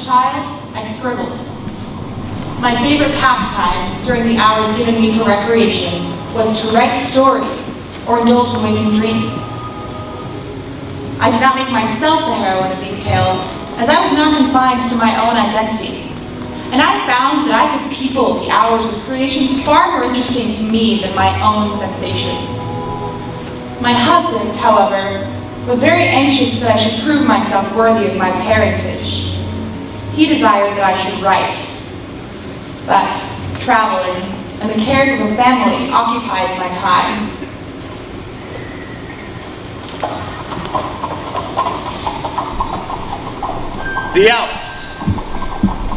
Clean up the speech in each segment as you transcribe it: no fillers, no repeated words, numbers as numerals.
child, I scribbled. My favorite pastime during the hours given me for recreation was to write stories or indulge in waking dreams. I did not make myself the heroine of these tales, as I was not confined to my own identity. And I found that I could people the hours with creations far more interesting to me than my own sensations. My husband, however, was very anxious that I should prove myself worthy of my parentage. He desired that I should write, but traveling and the cares of a family occupied my time. The Alps,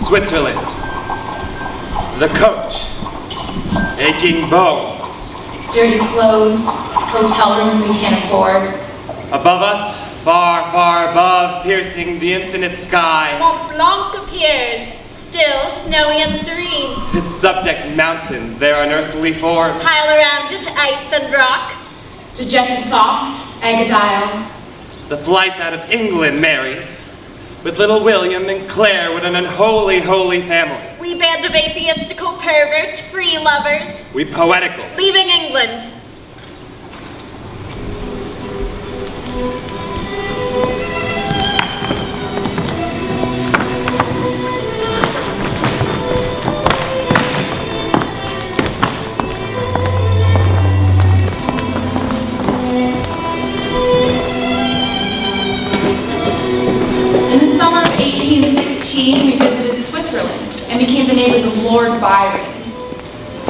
Switzerland, the coach, aching bones, dirty clothes, hotel rooms we can't afford. Above us, far, far above, piercing the infinite sky, Mont Blanc appears, still snowy and serene. its subject mountains, their unearthly forms, Pile around it ice and rock. Dejected thoughts, exile. the flight out of England, Mary, with little William and Claire, what an unholy, holy family. We band of atheistical perverts, free lovers, We poeticals. leaving England. In the summer of 1816, we visited Switzerland and became the neighbors of Lord Byron.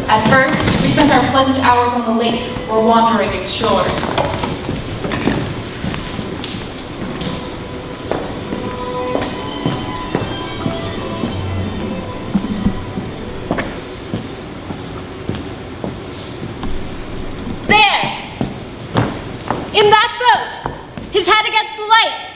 At first, we spent our pleasant hours on the lake or wandering its shores. There! In that boat! His head against the light!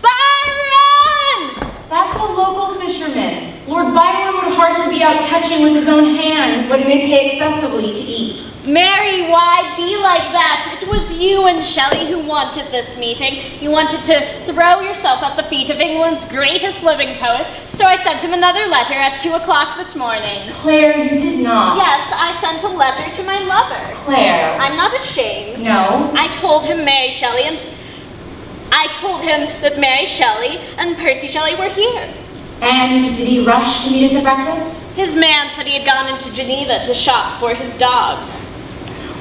Byron! That's a local fisherman. Lord Byron would hardly be out catching with his own hands, but he may pay excessively to eat. Mary, why be like that? It was you and Shelley who wanted this meeting. You wanted to throw yourself at the feet of England's greatest living poet, so I sent him another letter at 2 o'clock this morning. Claire, you did not. Yes, I sent a letter to my lover. Claire. I'm not ashamed. No. I told him that Mary Shelley and Percy Shelley were here. And did he rush to meet us at breakfast? His man said he had gone into Geneva to shop for his dogs.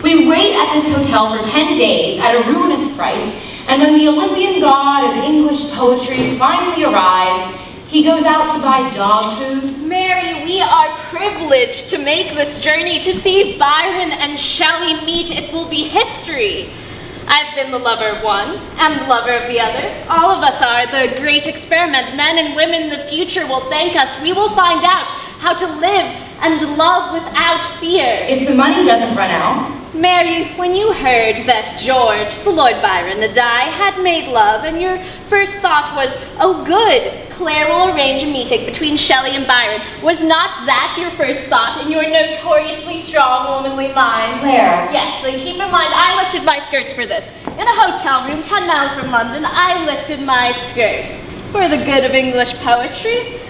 We wait at this hotel for 10 days at a ruinous price, and when the Olympian god of English poetry finally arrives, he goes out to buy dog food. Mary, we are privileged to make this journey to see Byron and Shelley meet. It will be history. I've been the lover of one and the lover of the other. All of us are. The great experiment. Men and women in the future will thank us. We will find out how to live and love without fear. If the money doesn't run out. Mary, when you heard that George, the Lord Byron, and I had made love, and your first thought was, oh good, Claire will arrange a meeting between Shelley and Byron, was not that your first thought in your notoriously strong womanly mind? Claire. Yes, then keep in mind, I lifted my skirts for this. In a hotel room 10 miles from London, I lifted my skirts for the good of English poetry.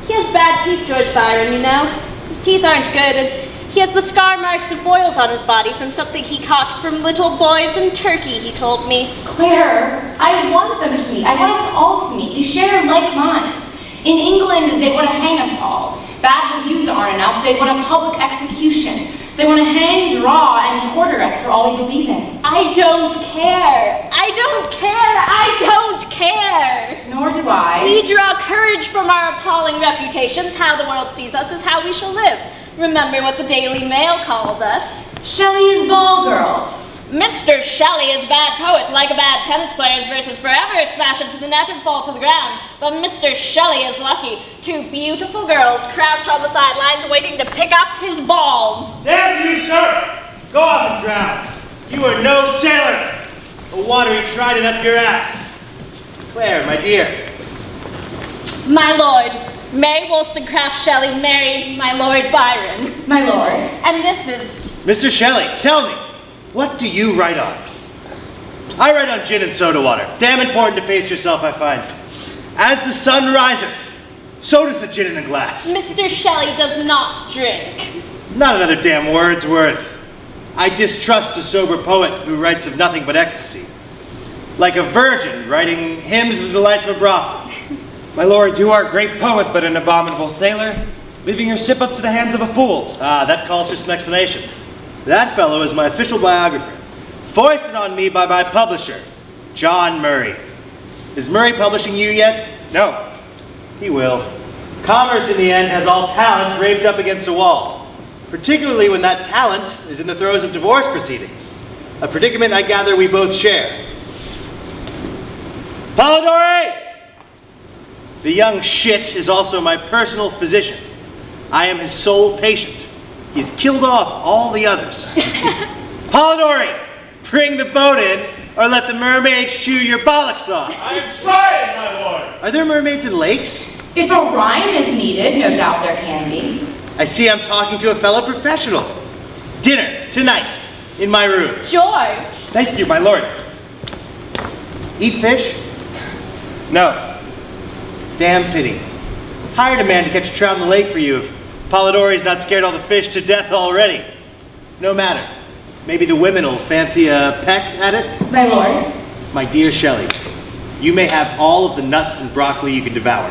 He has bad teeth, George Byron, you know. His teeth aren't good, and he has the scar marks of boils on his body from something he caught from little boys in Turkey, he told me. Claire, I want them to meet. I want us all to meet. We share like minds. In England, they want to hang us all. Bad reviews aren't enough. They want a public execution. They want to hang, draw, and quarter us for all we believe in. I don't care. I don't care. I don't care. Nor do I. We draw courage from our appalling reputations. How the world sees us is how we shall live. Remember what the Daily Mail called us. Shelley's ball girls. Mr. Shelley is a bad poet, like a bad tennis player's verses forever smash into the net and fall to the ground. But Mr. Shelley is lucky. Two beautiful girls crouch on the sidelines waiting to pick up his balls. Damn you, sir! Go off and drown. You are no sailor. A watery trident up your ass. Claire, my dear. My lord, Mary Wollstonecraft Shelley married my Lord Byron. My lord. And this is... Mr. Shelley, tell me, what do you write on? I write on gin and soda water. Damn important to pace yourself, I find. As the sun riseth, So does the gin in the glass. Mr. Shelley does not drink. Not another damn Wordsworth. I distrust a sober poet who writes of nothing but ecstasy. Like a virgin writing hymns of the delights of a brothel. My lord, you are a great poet, but an abominable sailor, leaving your ship up to the hands of a fool. Ah, that calls for some explanation. That fellow is my official biographer, foisted on me by my publisher, John Murray. Is Murray publishing you yet? No. He will. Commerce, in the end, has all talent raped up against a wall, particularly when that talent is in the throes of divorce proceedings, a predicament I gather we both share. Polidori! The young shit is also my personal physician. I am his sole patient. He's killed off all the others. Polidori, bring the boat in, or let the mermaids chew your bollocks off. I am trying, my lord. Are there mermaids in lakes? If a rhyme is needed, no doubt there can be. I see I'm talking to a fellow professional. Dinner, tonight, in my room. George. Thank you, my lord. Eat fish? No. Damn pity. Hired a man to catch a trout in the lake for you if Polidori's not scared all the fish to death already. No matter. Maybe the women will fancy a peck at it? My lord. My dear Shelley, you may have all of the nuts and broccoli you can devour.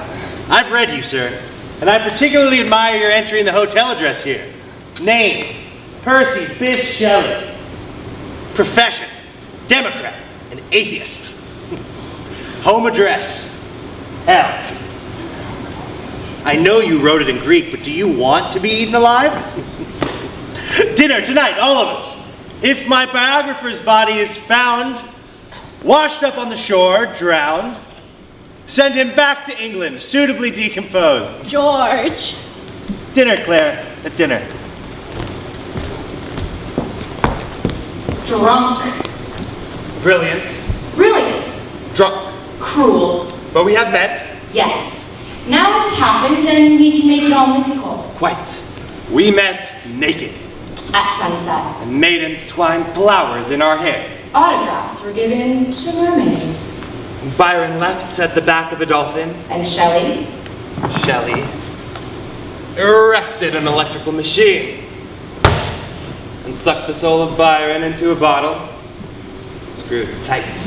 I've read you, sir, and I particularly admire your entry in the hotel address here. Name, Percy Biff Shelley. Profession, Democrat, and atheist. Home address, hell. I know you wrote it in Greek, but do you want to be eaten alive? Dinner tonight, all of us. If my biographer's body is found, washed up on the shore, drowned, send him back to England, suitably decomposed. George. Dinner, Claire, at dinner. Drunk. Brilliant. Brilliant. Drunk. Cruel. But we have met. Yes. Now it's happened and we can make it all mythical. Quite. We met naked, At sunset, and maidens twined flowers in our hair. autographs were given to mermaids. Byron left at the back of the dolphin. And Shelley, Shelley erected an electrical machine and sucked the soul of Byron into a bottle, screwed tight,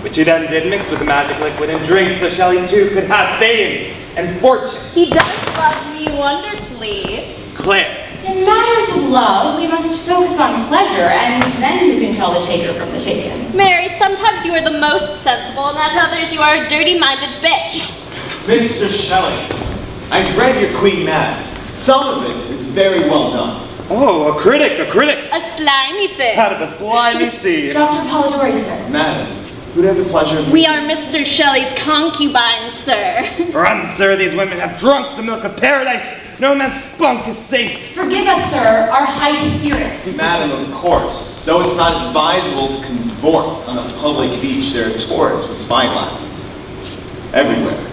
which he then did mix with the magic liquid and drink so Shelley too could have fame and fortune. He does love me wonderfully. Claire, in matters of love, we must focus on pleasure, and then you can tell the taker from the taken. Mary, sometimes you are the most sensible, and at others you are a dirty-minded bitch. Mr. Shelley, I've read your Queen Mab. Some of it is very well done. oh, a critic, a critic, A slimy thing. out of the slimy sea. Dr. Polidori, sir. Madam, who'd have the pleasure of... We are Mr. Shelley's concubines, sir. Run, sir, these women have drunk the milk of paradise. No man's spunk is safe. Forgive us, sir, our high spirits. Madam, of course. Though it's not advisable to cavort on a public beach, there are tourists with spyglasses. Everywhere.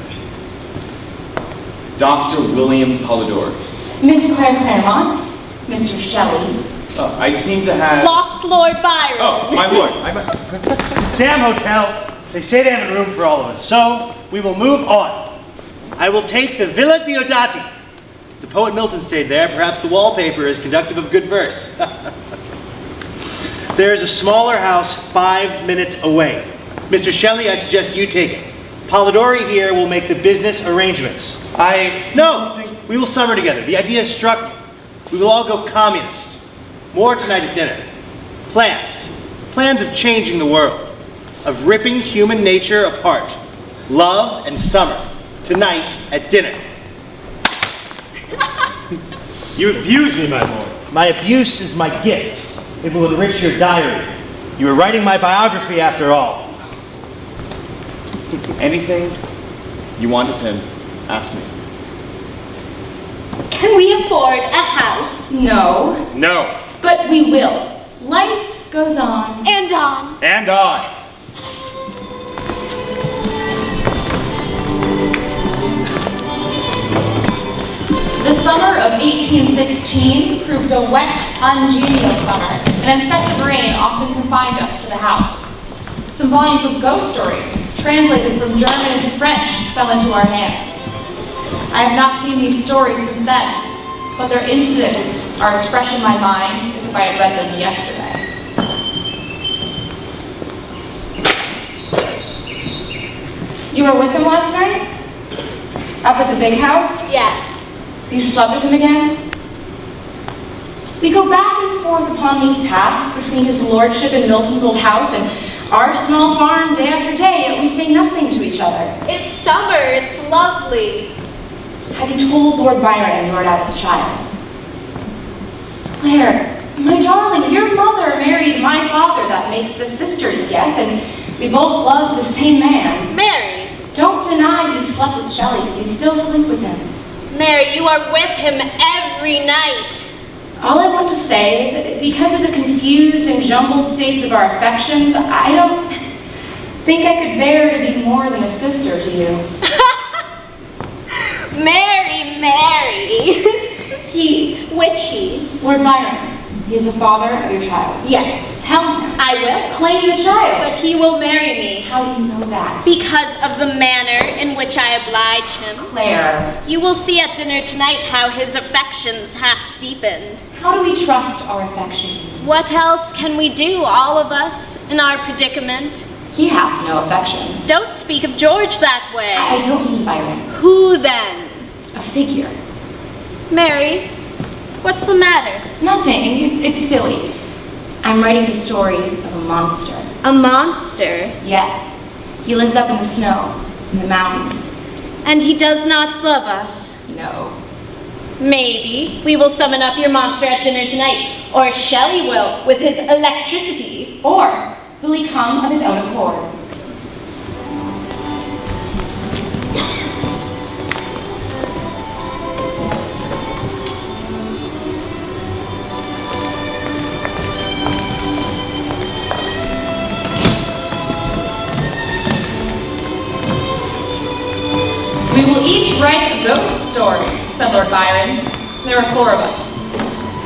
Dr. William Polidori. Miss Claire Claremont, Mr. Shelley. Oh, I seem to have... Lost Lord Byron. Oh, my lord. This damn hotel, they say they haven't room for all of us, so we will move on. I will take the Villa Diodati. The poet Milton stayed there. Perhaps the wallpaper is conductive of good verse. There is a smaller house 5 minutes away. Mr. Shelley, I suggest you take it. Polidori here will make the business arrangements. No, we will summer together. The idea struck me. We will all go communist. More tonight at dinner. Plans. Plans of changing the world. Of ripping human nature apart. Love and summer. Tonight at dinner. You abuse me, my lord. My abuse is my gift. It will enrich your diary. You are writing my biography after all. Anything? You want of him? Ask me. Can we afford a house? No, No. but we will. Life goes on. And on. And on. The summer of 1816 proved a wet, ungenial summer. An incessant rain often confined us to the house. Some volumes of ghost stories, translated from German into French, fell into our hands. I have not seen these stories since then, but their incidents are as fresh in my mind as if I had read them yesterday. You were with him last night? Up at the big house? Yes. You slept with him again? We go back and forth upon these paths between his lordship and Milton's old house and our small farm day after day, yet we say nothing to each other. It's summer, it's lovely. Have you told Lord Byron you are not his child? Claire, my darling, your mother married my father. That makes us sisters, yes, and we both love the same man. Mary. Don't deny you slept with Shelley. You still sleep with him. Mary, you are with him every night. All I want to say is that because of the confused and jumbled states of our affections, I don't think I could bear to be more than a sister to you. Mary, Mary. Which he? Lord Byron. He is the father of your child. Yes. Tell him. I will. Claim the child. But he will marry me. How do you know that? Because of the manner in which I oblige him. Claire. You will see at dinner tonight how his affections hath deepened. How do we trust our affections? What else can we do, all of us, in our predicament? He hath no affections. Don't speak of George that way. I don't mean Byron. Who then? A figure. Mary, what's the matter? Nothing. It's silly. I'm writing the story of a monster. A monster? Yes. He lives up in the snow, in the mountains. And he does not love us? No. Maybe we will summon up your monster at dinner tonight, or Shelley will, with his electricity. Or will he come of his own accord? We will each write a ghost story, said Lord Byron. There were 4 of us.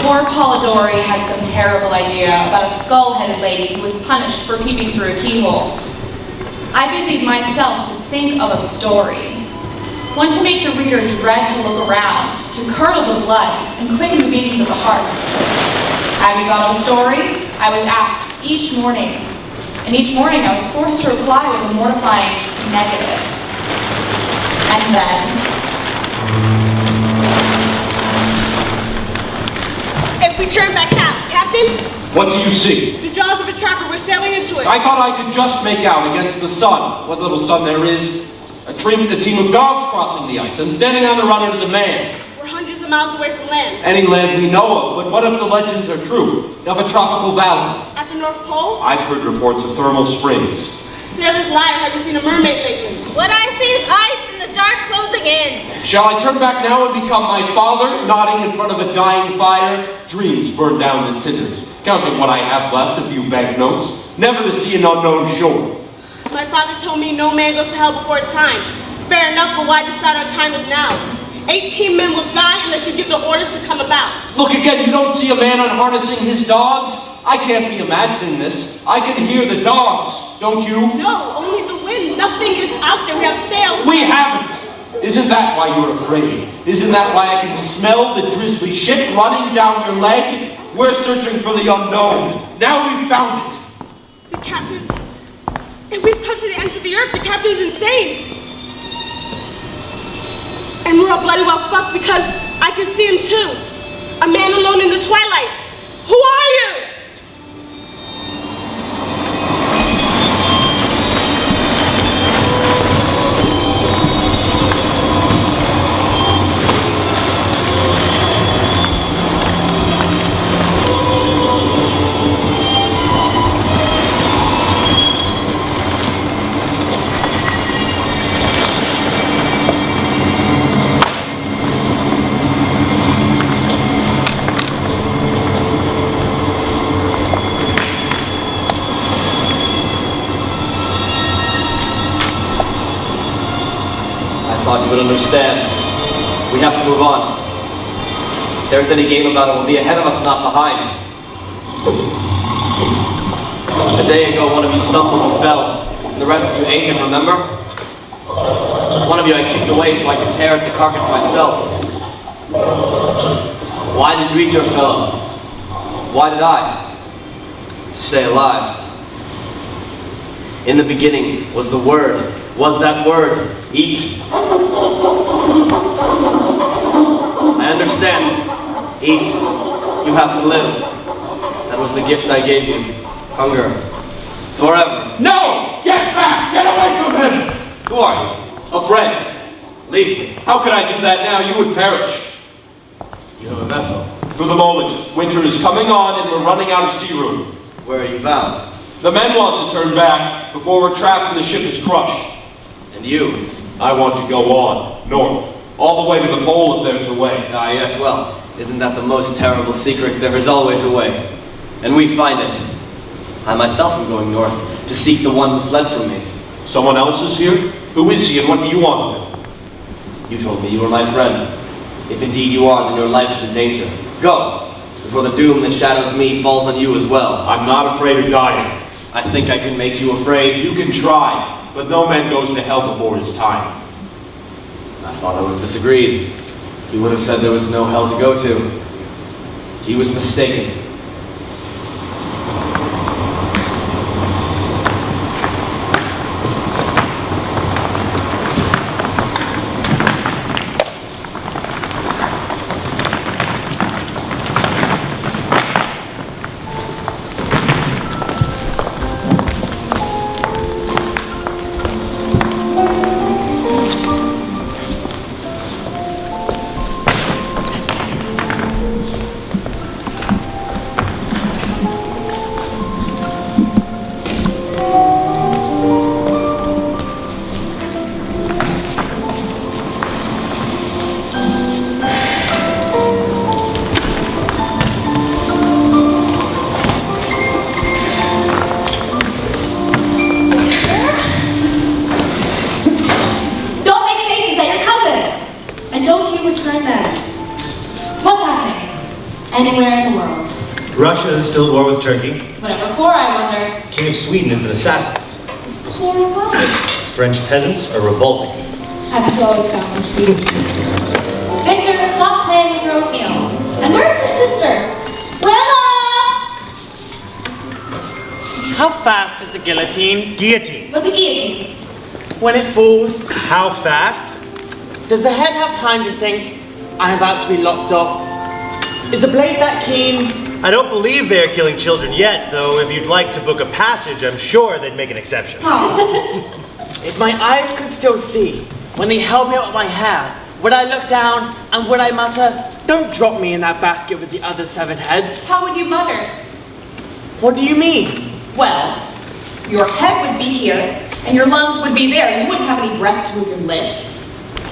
Poor Polidori had some terrible idea about a skull-headed lady who was punished for peeping through a keyhole. I busied myself to think of a story, one to make the reader dread to look around, to curdle the blood and quicken the beatings of the heart. Having thought of a story, I was asked each morning, and each morning I was forced to reply with a mortifying negative. And then, if we turn back now, Captain? What do you see? The jaws of a trapper. We're sailing into it. I thought I could just make out against the sun. What little sun there is. A team of dogs crossing the ice, and standing on the rudder is a man. We're hundreds of miles away from land. Any land we know of, but what if the legends are true? Of a tropical valley. At the North Pole? I've heard reports of thermal springs. Sailor's liar, have you seen a mermaid lately? What I see is ice and the dark closing in. Shall I turn back now and become my father, nodding in front of a dying fire? Dreams burned down to cinders, counting what I have left, a few banknotes, never to see an unknown shore. My father told me no man goes to hell before his time. Fair enough, but why decide our time is now? 18 men will die unless you give the orders to come about. Look again, you don't see a man unharnessing his dogs? I can't be imagining this. I can hear the dogs, don't you? No, only the wind. Nothing is out there. We have failed. We haven't. Isn't that why you're afraid? Isn't that why I can smell the drizzly shit running down your leg? We're searching for the unknown. Now we've found it. The captain's... And we've come to the ends of the earth. The captain's insane. And we're all bloody well fucked because I can see him too. A man alone in the twilight. Who are you? Thought you would understand. We have to move on. If there's any game about it, we'll be ahead of us, not behind. A day ago, one of you stumbled and fell, and the rest of you ate him, remember? One of you I kicked away so I could tear at the carcass myself. Why did you eat your fellow? Why did I stay alive? In the beginning was the Word. Was that word, eat? I understand. Eat. You have to live. That was the gift I gave you. Hunger. Forever. No! Get back! Get away from him! Who are you? A friend. Leave me. How could I do that now? You would perish. You have a vessel. For the moment, winter is coming on and we're running out of sea room. Where are you bound? The men want to turn back before we're trapped and the ship is crushed. And you? I want to go on, north, all the way to the pole if there's a way. Ah, yes, well, isn't that the most terrible secret? There is always a way. And we find it. I myself am going north to seek the one who fled from me. Someone else is here? Who is he and what do you want of him? You told me you were my friend. If indeed you are, then your life is in danger. Go, before the doom that shadows me falls on you as well. I'm not afraid of dying. I think I can make you afraid. You can try, but no man goes to hell before his time. My father would have disagreed. He would have said there was no hell to go to. He was mistaken. Russia is still at war with Turkey. Whatever for, I wonder. King of Sweden has been assassinated. His poor wife. French peasants are revolting. Haven't you always found one to be? Victor, stop playing with your oatmeal. And where's your sister? Willa! How fast is the guillotine? Guillotine. What's a guillotine? When it falls, How fast? does the head have time to think, I'm about to be lopped off? Is the blade that keen? I don't believe they are killing children yet, though if you'd like to book a passage, I'm sure they'd make an exception. If my eyes could still see, when they held me up with my hair, would I look down and would I mutter, don't drop me in that basket with the other severed heads? How would you mutter? What do you mean? Well, your head would be here, and your lungs would be there. You wouldn't have any breath to move your lips.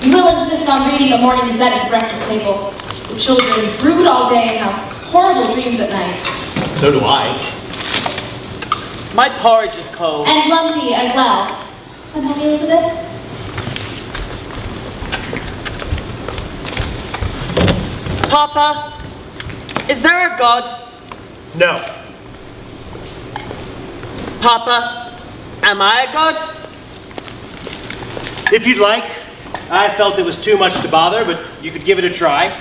You will insist on reading the Morning Gazette at the breakfast table. The children brood all day and have horrible dreams at night. So do I. My porridge is cold. And lumpy as well. Unhappy, Elizabeth? Papa, is there a God? No. Papa, am I a God? If you'd like. I felt it was too much to bother, but you could give it a try.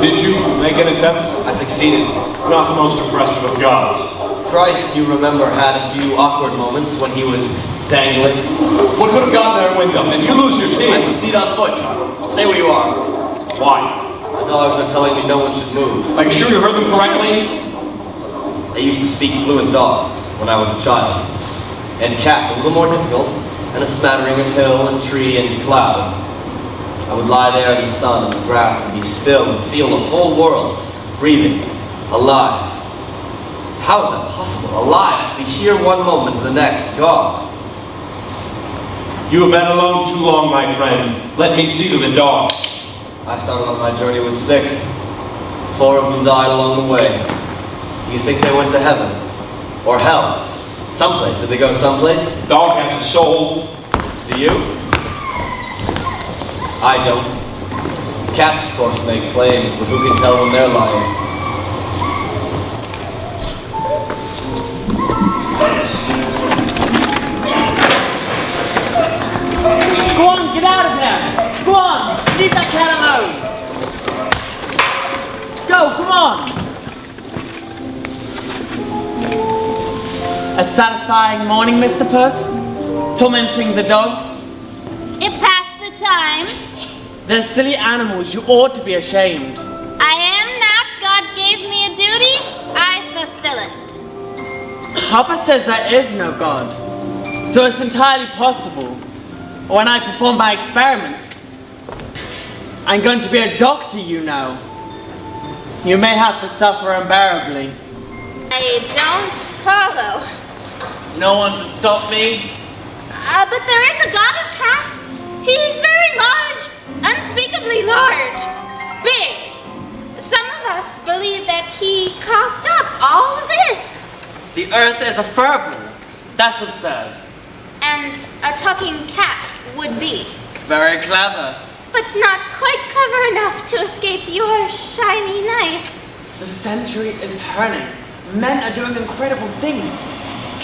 Did you make an attempt? I succeeded. Not the most impressive of gods. Christ, you remember, had a few awkward moments when he was dangling. What could have gotten there, Wyndham? If you lose your I team. proceed on foot. Stay where you are. Why? The dogs are telling me no one should move. Are you sure you heard them correctly? I used to speak fluent dog when I was a child. And cat, a little more difficult, and a smattering of hill and tree and cloud. I would lie there in the sun and the grass and be still and feel the whole world breathing, alive. How is that possible? Alive, to be here one moment and the next, gone. You have been alone too long, my friend. Let me see to the dogs. I started on my journey with 6. 4 of them died along the way. Do you think they went to heaven? Or hell? Someplace. Did they go someplace? Dog has a soul. Do you? I don't. Cats, of course, make claims, but who can tell when they're lying? Leave that cat alone! Go, come on! A satisfying morning, Mr. Puss? Tormenting the dogs? It passed the time. They're silly animals, you ought to be ashamed. I am not. God gave me a duty. I fulfill it. Papa says there is no God, so it's entirely possible. When I perform my experiments, I'm going to be a doctor, you know. You may have to suffer unbearably. I don't follow. No one to stop me? But there is a god of cats. He's very large, unspeakably large, big. Some of us believe that he coughed up all this. The earth is a furble. That's absurd. And a talking cat would be. Very clever. But not quite clever enough to escape your shiny knife. The century is turning. Men are doing incredible things.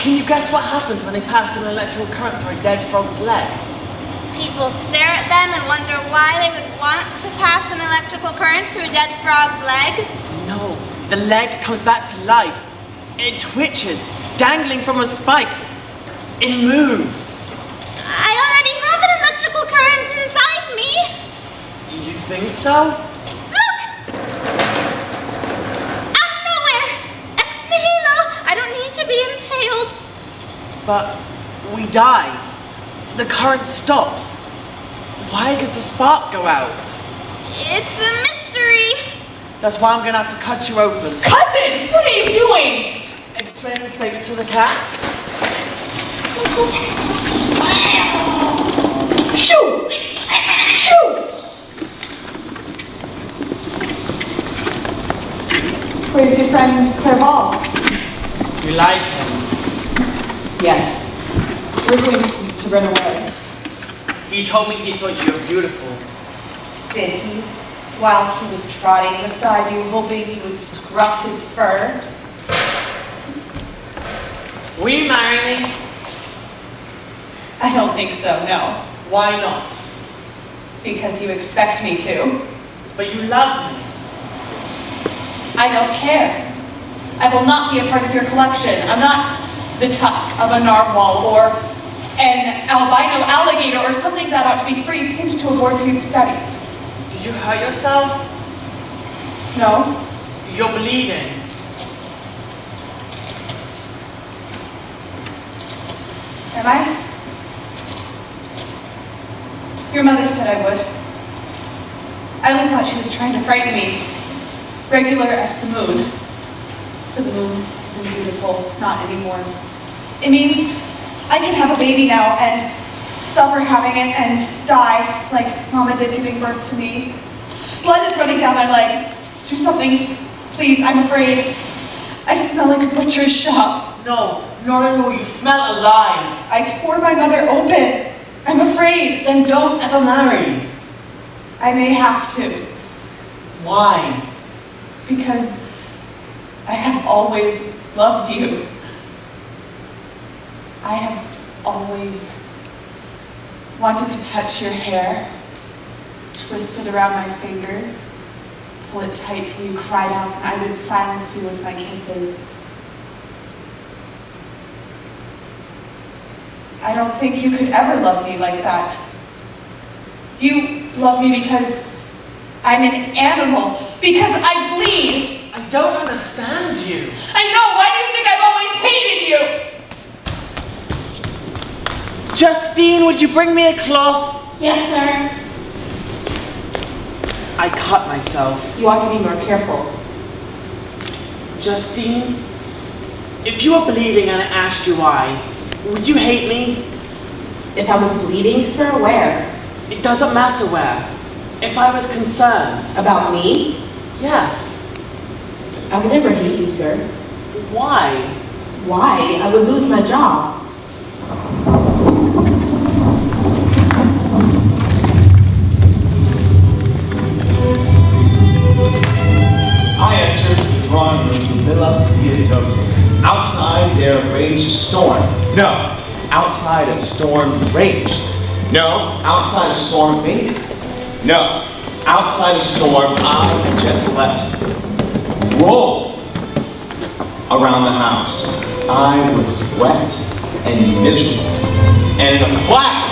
Can you guess what happens when they pass an electrical current through a dead frog's leg? People stare at them and wonder why they would want to pass an electrical current through a dead frog's leg. No, the leg comes back to life. It twitches, dangling from a spike. It moves. I already have an electrical current inside me. You think so? Look! Out of nowhere! Ex nihilo! I don't need to be impaled. But we die. The current stops. Why does the spark go out? It's a mystery. That's why I'm gonna have to cut you open. Cousin, what are you doing? Explain the fate to the cat. Shoo! Shoo! Where's your friend Caroll? You like him? Yes. We're going to run away. He told me he thought you were beautiful. Did he? While he was trotting beside you, hoping you would scruff his fur? Will you marry me? I don't think so, no. Why not? Because you expect me to. But you love me. I don't care. I will not be a part of your collection. I'm not the tusk of a narwhal or an albino alligator or something that ought to be free pinned to a board for you to study. Did you hurt yourself? No. You're bleeding. Am I? Your mother said I would. I only thought she was trying to frighten me. Regular as the moon. So the moon isn't beautiful, not anymore. It means I can have a baby now and suffer having it and die like Mama did giving birth to me. Blood is running down my leg. Do something, please, I'm afraid. I smell like a butcher's shop. No, you smell alive. I tore my mother open. I'm afraid. Then don't ever marry. I may have to. Why? Because I have always loved you. I have always wanted to touch your hair, twist it around my fingers, pull it tight till you cried out, and I would silence you with my kisses. I don't think you could ever love me like that. You love me because I'm an animal, because I bleed. I don't understand you. I know, why do you think I've always hated you? Justine, would you bring me a cloth? Yes, sir. I cut myself. You ought to be more careful. Justine, if you were bleeding and I asked you why, would you hate me? If I was bleeding, sir, where? It doesn't matter where. If I was concerned. About me? Yes. I would never hate you, sir. Why? Why? I would lose my job. I entered the drawing room of the Villa Teodosi. Outside there raged a storm. No, outside a storm raged. No, outside a storm abated. No. Outside a storm I had just left rolled around the house. I was wet and miserable. And in a flash,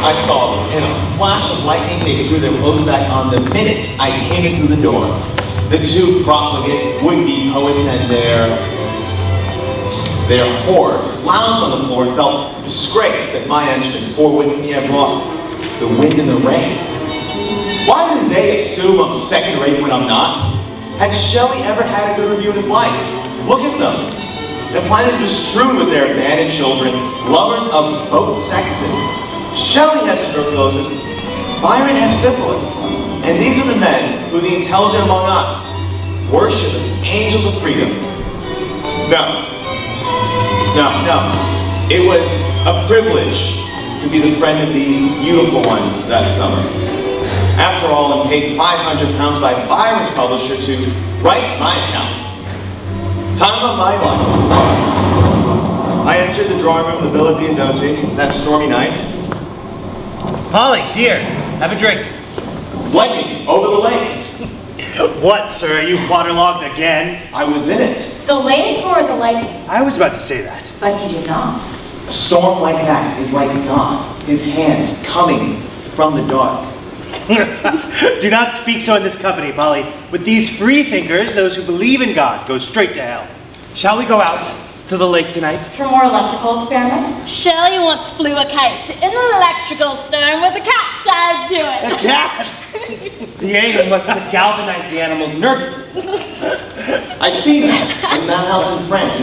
I saw them. In a flash of lightning, they threw their clothes back on the minute I came in through the door. The two profligate would-be poets and their whores lounged on the floor and felt disgraced at my entrance, for with me I brought the wind and the rain. Why do they assume I'm second-rate when I'm not? Had Shelley ever had a good review in his life? Look at them. The planet is strewn with their abandoned children, lovers of both sexes. Shelley has tuberculosis, Byron has syphilis, and these are the men who the intelligent among us worship as angels of freedom. No. It was a privilege to be the friend of these beautiful ones that summer. After all, I'm paid £500 by Byron's publisher to write my account. Time of my life. I entered the drawing room of the Villa Diodati that stormy night. Polly, dear, have a drink. Lightning over the lake. What, sir? Are you waterlogged again? I was in it. The lake or the lightning? I was about to say that. But you did not. A storm like that is like God, his hand coming from the dark. Do not speak so in this company, Polly. With these free thinkers, those who believe in God go straight to hell. Shall we go out to the lake tonight? For more electrical experiments? Shelley once flew a kite in an electrical storm with a cat tied to it. A cat! The aim was to galvanize the animal's nervous system. I've seen that in madhouse in France.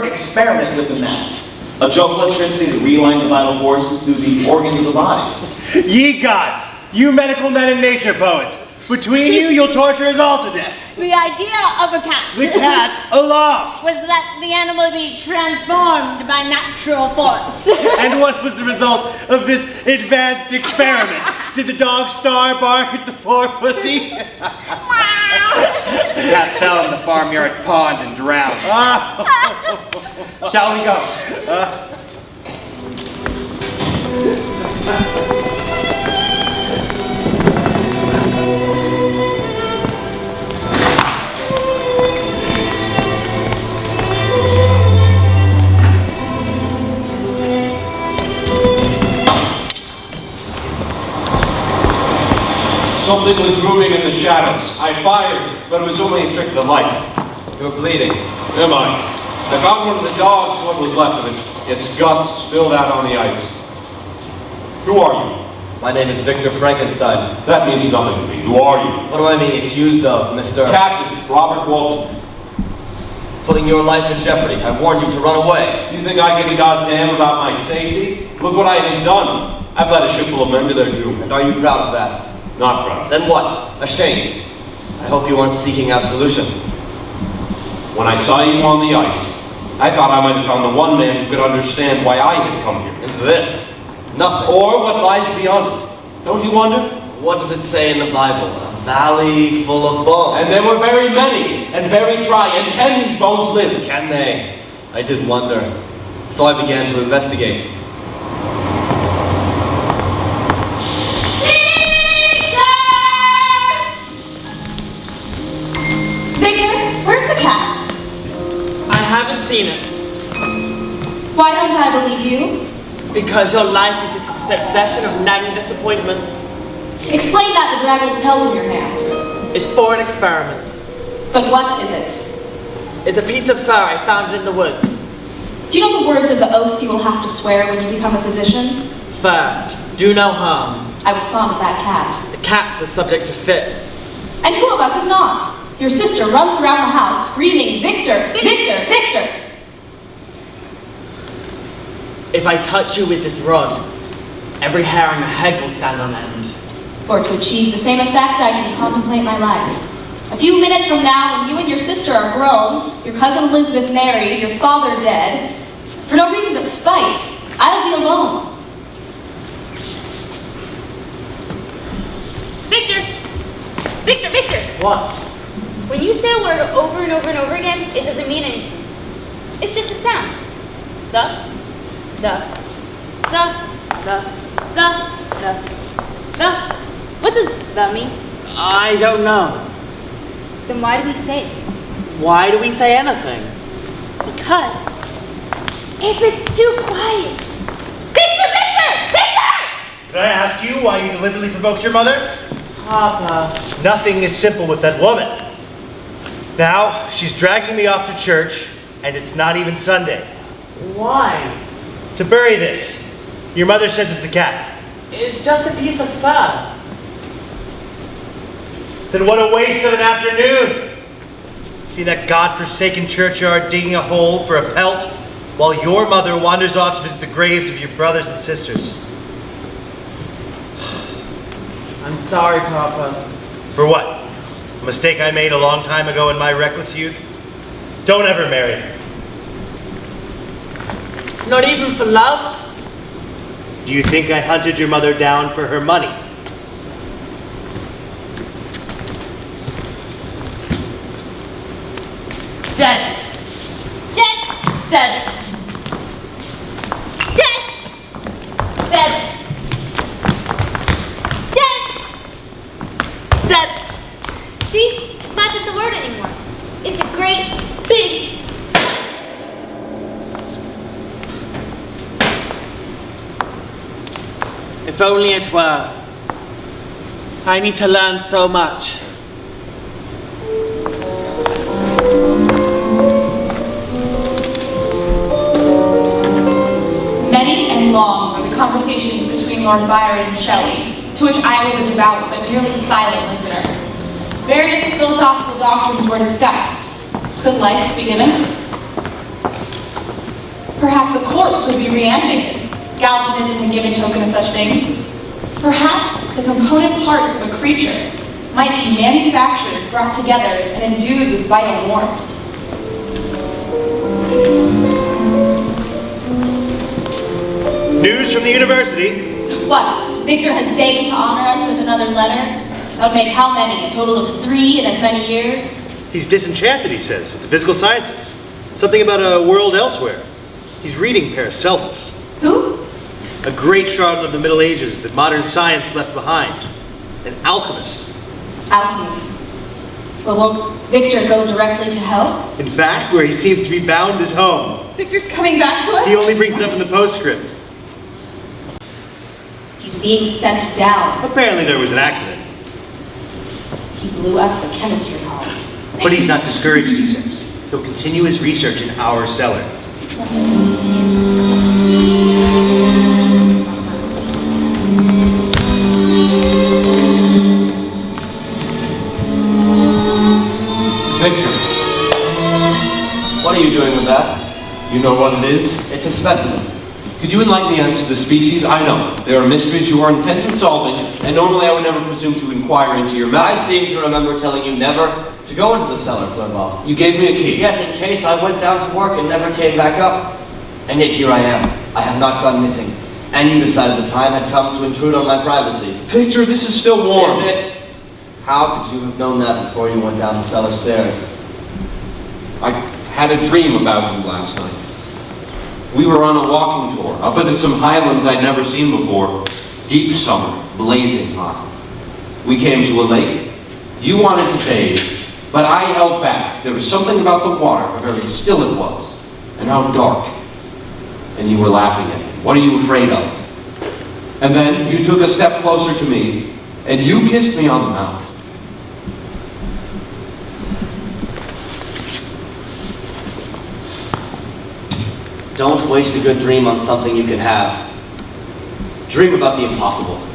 Experiment with the mat. A joke of electricity to realign the vital forces through the organs of the body. Ye gods, you medical men and nature poets, between you, you'll torture us all to death. The idea of a cat. The cat aloft. Was that the animal be transformed by natural force. And what was the result of this advanced experiment? Did the dog Star bark at the poor pussy? The cat fell in the farmyard pond and drowned. Shall we go? Something was moving in the shadows. I fired, but it was only a trick of the light. You're bleeding. Am I? I found one of the dogs, what was left of it. Its guts spilled out on the ice. Who are you? My name is Victor Frankenstein. That means nothing to me. Who are you? What am I being accused of, Mr. Captain Robert Walton. Putting your life in jeopardy. I warned you to run away. Do you think I give a goddamn about my safety? Look what I have done. I've led a ship full of men to their doom. And are you proud of that? Not proud. Then what? Ashamed. I hope you aren't seeking absolution. When I saw you on the ice, I thought I might have found the one man who could understand why I had come here. Into this? Nothing. Or what lies beyond it. Don't you wonder? What does it say in the Bible? A valley full of bones. And there were very many, and very dry, and can these bones live? Can they? I did wonder. So I began to investigate. Victor, where's the cat? I haven't seen it. Why don't I believe you? Because your life is a succession of nagging disappointments. Explain that bedraggled pelt in your hand. It's for an experiment. But what is it? It's a piece of fur I found in the woods. Do you know the words of the oath you will have to swear when you become a physician? First, do no harm. I was fond of that cat. The cat was subject to fits. And who of us is not? Your sister runs around the house screaming, Victor, Victor, Victor! If I touch you with this rod, every hair on your head will stand on end. For to achieve the same effect, I can contemplate my life. A few minutes from now, when you and your sister are grown, your cousin Elizabeth married, your father dead, for no reason but spite, I'll be alone. Victor! Victor, Victor! What? When you say a word over and over and over again, it doesn't mean anything. It's just a sound. The. What does that mean? I don't know. Then why do we say it? Why do we say anything? Because if it's too quiet. Victor! Victor! Victor! Can I ask you why you deliberately provoked your mother? Papa. Nothing is simple with that woman. Now, she's dragging me off to church, and it's not even Sunday. Why? To bury this. Your mother says it's the cat. It's just a piece of fur. Then what a waste of an afternoon. See that godforsaken churchyard digging a hole for a pelt, while your mother wanders off to visit the graves of your brothers and sisters. I'm sorry, Papa. For what? A mistake I made a long time ago in my reckless youth? Don't ever marry her. Not even for love? Do you think I hunted your mother down for her money? Dead. Dead! Dead. Dead! Dead. Dead! Dead. See? It's not just a word anymore. It's a great, big... If only it were. I need to learn so much. Many and long were the conversations between Lord Byron and Shelley, to which I was a devout but nearly silent listener. Various philosophical doctrines were discussed. Could life be given? Perhaps a corpse could be reanimated. Galvanism had given token of such things. Perhaps the component parts of a creature might be manufactured, brought together, and endued with vital warmth. News from the university. What? Victor has deigned to honor us with another letter? That would make how many? A total of 3 in as many years? He's disenchanted, he says, with the physical sciences. Something about a world elsewhere. He's reading Paracelsus. Who? A great charlatan of the Middle Ages that modern science left behind. An alchemist. Alchemy. But will Victor go directly to hell? In fact, where he seems to be bound is home. Victor's coming back to us? He only brings it up in the postscript. He's being sent down. Apparently there was an accident. He blew up the chemistry hall. But he's not discouraged, he says. He'll continue his research in our cellar. Victor, What are you doing with that? you know what it is? It's a specimen. Could you enlighten me as to the species? I know. There are mysteries you are intent on solving, and normally I would never presume to inquire into your I matter. seem to remember telling you never to go into the cellar, Clerval. You gave me a key. Yes, in case I went down to work and never came back up. And yet here I am. I have not gone missing. And you decided the time had come to intrude on my privacy. Victor, this is still warm. Is it? How could you have known that before you went down the cellar stairs? I had a dream about you last night. We were on a walking tour, up into some highlands I'd never seen before. Deep summer, blazing hot. We came to a lake. You wanted to bathe, but I held back. There was something about the water, how very still it was, and how dark. And you were laughing at me. What are you afraid of? And then you took a step closer to me, and you kissed me on the mouth. Don't waste a good dream on something you can have. Dream about the impossible.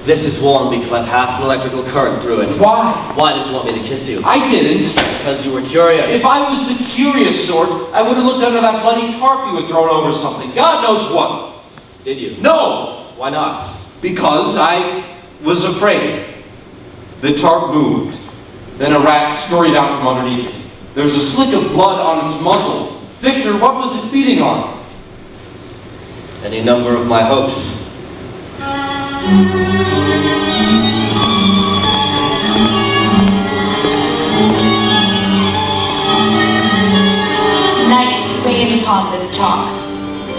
This is warm because I passed an electrical current through it. Why? Why did you want me to kiss you? I didn't. Because you were curious. If I was the curious sort, I would have looked under that bloody tarp you had thrown over something. God knows what. Did you? No! Why not? Because I was afraid. The tarp moved. Then a rat scurried out from underneath it. There was a slick of blood on its muzzle. Victor, what was it feeding on? Any number of my hopes. Night weighed upon this talk.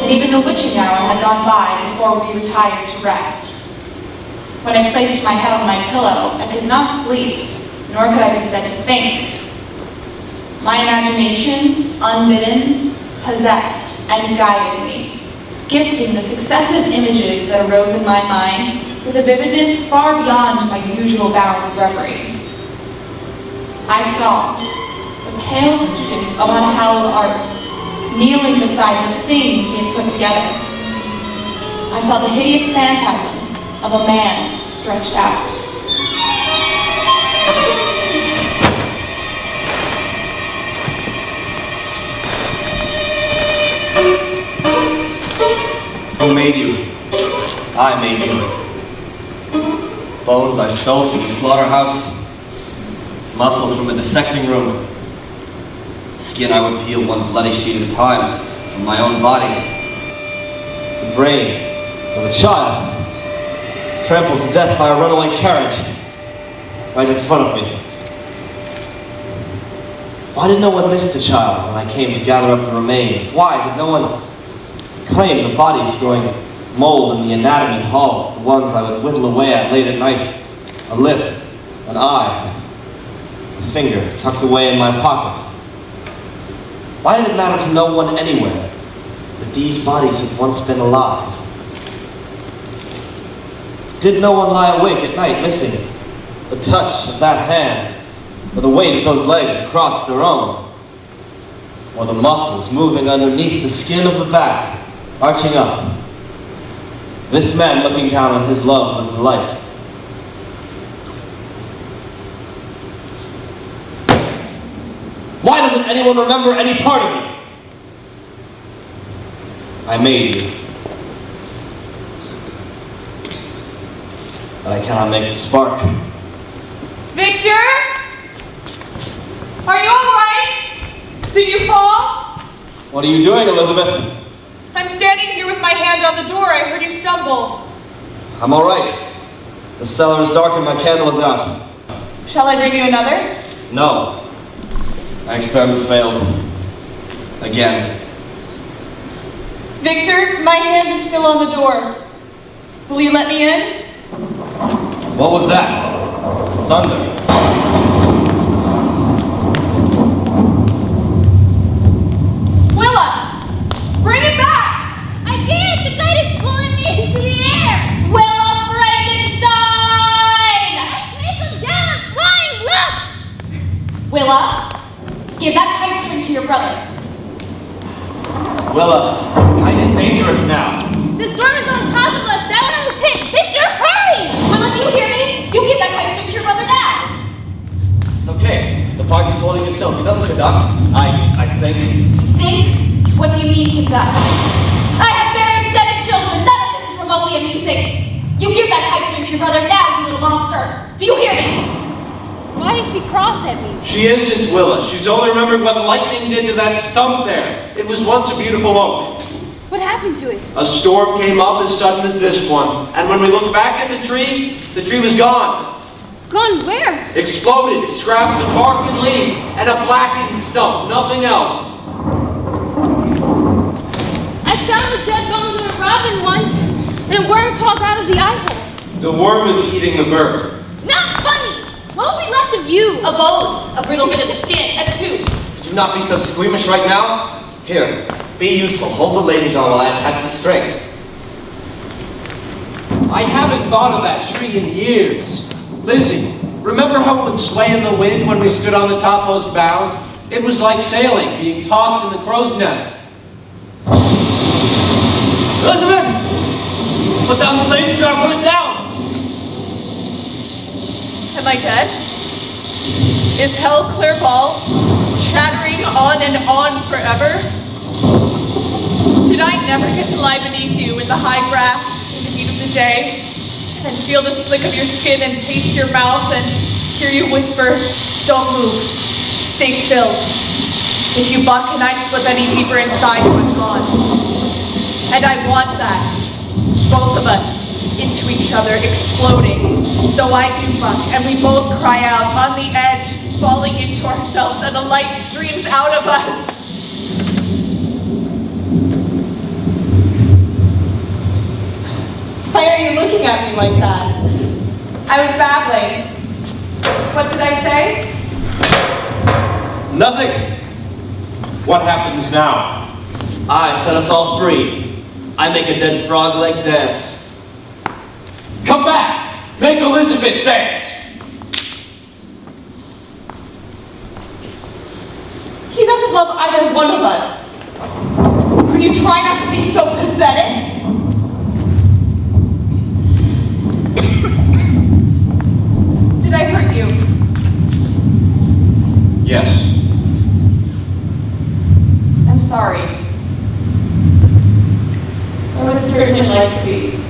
and even the witching hour had gone by before we retired to rest. When I placed my head on my pillow, I could not sleep, nor could I be said to think. My imagination, unbidden, possessed and guided me, gifting the successive images that arose in my mind with a vividness far beyond my usual bounds of reverie. I saw the pale student of unhallowed arts kneeling beside the thing he had put together. I saw the hideous phantasm of a man stretched out. Who made you? I made you. Bones I stole from the slaughterhouse, muscle from a dissecting room, skin I would peel one bloody sheet at a time from my own body. The brain of a child, trampled to death by a runaway carriage, right in front of me. Why did no one miss the child when I came to gather up the remains? Why did no one claim the bodies growing mold in the anatomy halls, the ones I would whittle away at late at night? A lip, an eye, a finger tucked away in my pocket. Why did it matter to no one anywhere that these bodies had once been alive? Did no one lie awake at night missing the touch of that hand, or the weight of those legs across their own, or the muscles moving underneath the skin of the back, arching up? This man looking down on his love with delight. Why doesn't anyone remember any part of me? I made you. But I cannot make the spark. Victor? Are you all right? Did you fall? What are you doing, Elizabeth? I'm standing here with my hand on the door. I heard you stumble. I'm all right. The cellar is dark and my candle is out. Shall I bring you another? No. My experiment failed. Again. Victor, my hand is still on the door. Will you let me in? What was that? Thunder. Willa! Bring it back! I can't! The kite is pulling me into the air! Willa Frankenstein! Let's make him down! I'm flying! Look! Willa, give that kite string to your brother. Willa, kite is dangerous now. The storm is on top of us! That one was hit! Victor, hurry! Willa, do you hear me? You give that kite string to your brother now. It's okay. The party's holding it still. He doesn't conduct. I think. Think? What do you mean he does? I have buried 7 children. None of this is remotely amusing. You give that kite string to your brother now, you little monster. Do you hear me? Why is she cross at me? She isn't, Willa. She's only remembered what lightning did to that stump there. It was once a beautiful oak. What happened to it? A storm came up as sudden as this one, and when we looked back at the tree was gone. Gone where? Exploded, scraps of bark and leaf, and a blackened stump, nothing else. I found the dead bones of a robin once, and a worm crawled out of the eye hole. The worm was eating the bird. Not funny! What will be left of you? A bone, a brittle bit of skin, a tooth. Could you not be so squeamish right now? Here, be useful. Hold the lady John while I attach the string. I haven't thought of that tree in years. Lizzie, remember how it would sway in the wind when we stood on the topmost boughs? It was like sailing, being tossed in the crow's nest. Elizabeth! Put down the lady jar, put it down! Am I dead? Is hell Clerval chattering on and on forever? Did I never get to lie beneath you in the high grass in the heat of the day and feel the slick of your skin and taste your mouth and hear you whisper, "Don't move, stay still. If you buck and I slip any deeper inside you, I'm gone." And I want that, both of us, into each other, exploding. So I do buck, and we both cry out on the edge, falling into ourselves, and a light streams out of us. Why are you looking at me like that? I was babbling. What did I say? Nothing. What happens now? I set us all free. I make a dead frog leg dance. Come back! Make Elizabeth dance! He doesn't love either one of us. Could you try not to be so pathetic? Did I hurt you? Yes. I'm sorry. I would certainly like to be.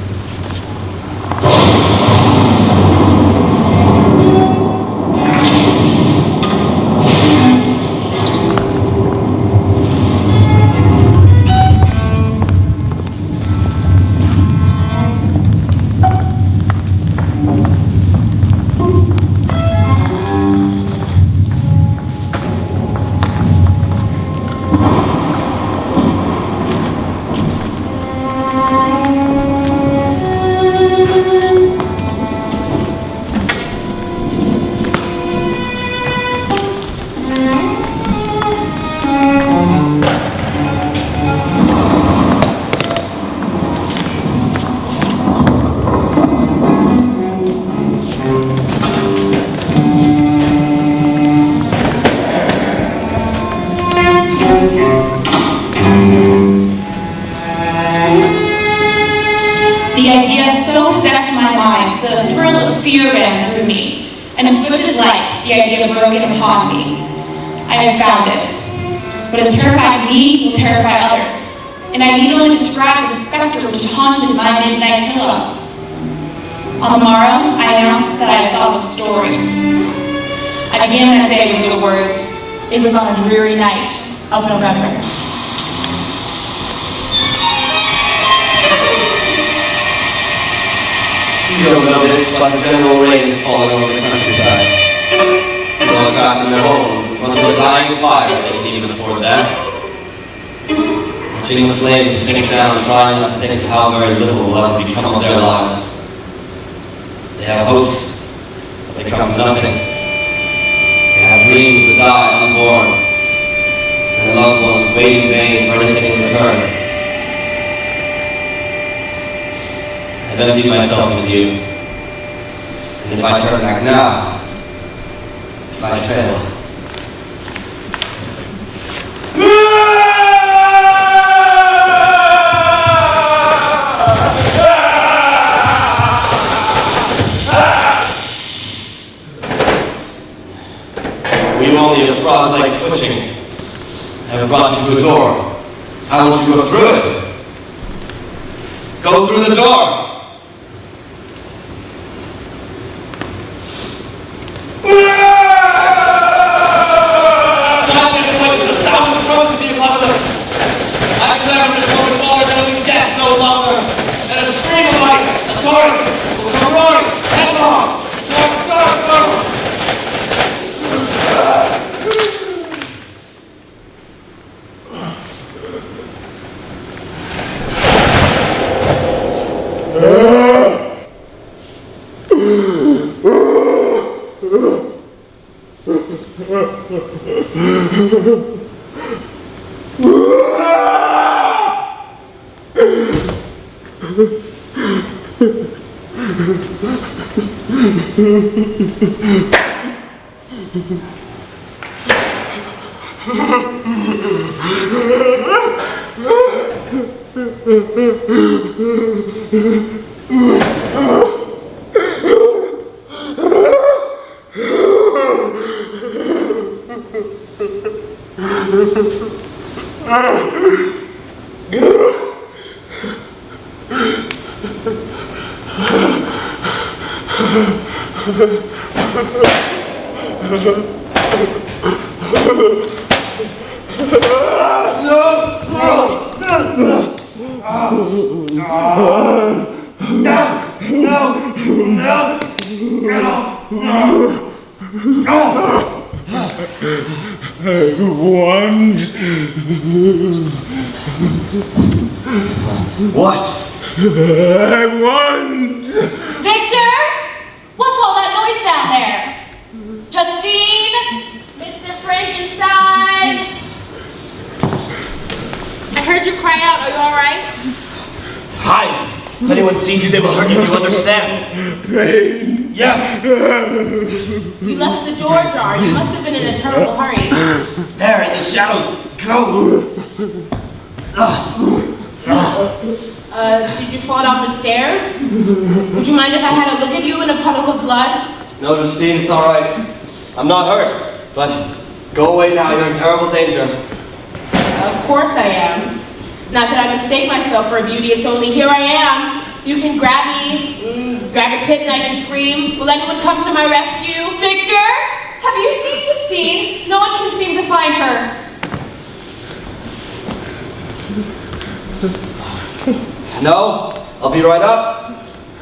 The idea so possessed my mind that a thrill of fear ran through me, and swift as light, the idea broke in upon me. I have found it. What has terrified me will terrify others, and I need only describe the specter which had haunted my midnight pillow. On the morrow, I announced that I had thought of a story. I began that day with the words, It was on a dreary night of November. You don't know this, but the general rain is falling over the countryside. People are trapped in their homes in front of their dying fires they can even afford that. Watching the flames sink down, trying not to think how very little will ever become of their lives. They have hopes, but they come to nothing. They have dreams that die unborn, and their loved ones wait in vain for anything in return. I've emptied myself into you. And if I turn back now, if I fail, we only a frog like twitching. I have brought you to a door. I want you to go through it. Go through the door. What? I want. Victor? What's all that noise down there? Justine? Mr. Frankenstein! I heard you cry out. Are you all right? Hide! If anyone sees you, they will hurt you. You understand? Pain. Yes! You left the door ajar. You must have been in a terrible hurry. There, in the shadows. Go! Did you fall down the stairs? Would you mind if I had a look at you in a puddle of blood? No, Justine, it's all right. I'm not hurt, but go away now. You're in terrible danger. Of course I am. Not that I mistake myself for a beauty, it's only here I am. You can grab me, grab a tit and I can scream. Will anyone come to my rescue? Victor, have you seen Justine? No one can seem to find her. No, I'll be right up.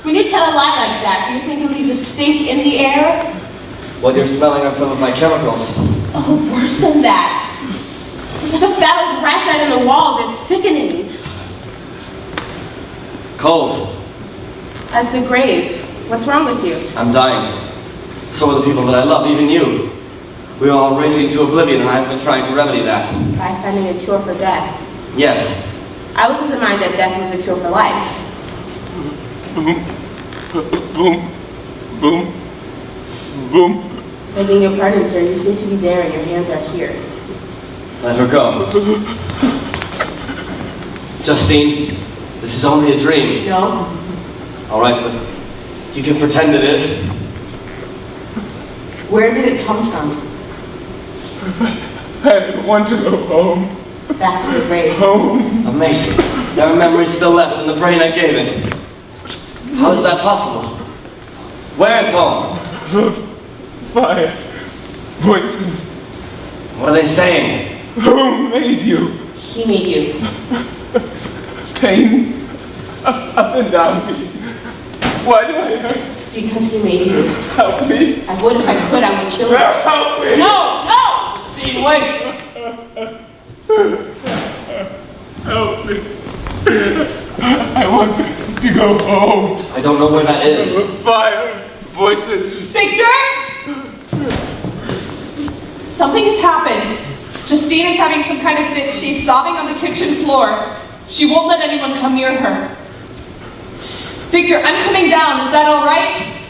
When you tell a lie like that, do you think it leaves a stink in the air? What you're smelling are some of my chemicals. Oh, worse than that. It's like a fat old rat died in the walls. It's sickening. Cold. As the grave. What's wrong with you? I'm dying. So are the people that I love, even you. We're all racing to oblivion, and I've been trying to remedy that. By finding a cure for death. Yes. I was of the mind that death was a cure for life. Boom. Boom. Boom. Begging your pardon, sir. You seem to be there and your hands are here. Let her go. Justine, this is only a dream. No. All right, but you can pretend it is. Where did it come from? I want to go home. Back to the grave. Home. Amazing. There are memories still left in the brain I gave it. How is that possible? Where is home? Fire. Voices. What are they saying? Who made you? He made you. Pain. Up and down me. Why do I hurt? Because he made you. Help me. I would if I could. I would kill you. Help me. No! No! Justine, wait! Help me. I want to go home. I don't know where that is. Fire. Voices. Victor? Something has happened. Justine is having some kind of fit. She's sobbing on the kitchen floor. She won't let anyone come near her. Victor, I'm coming down. Is that all right?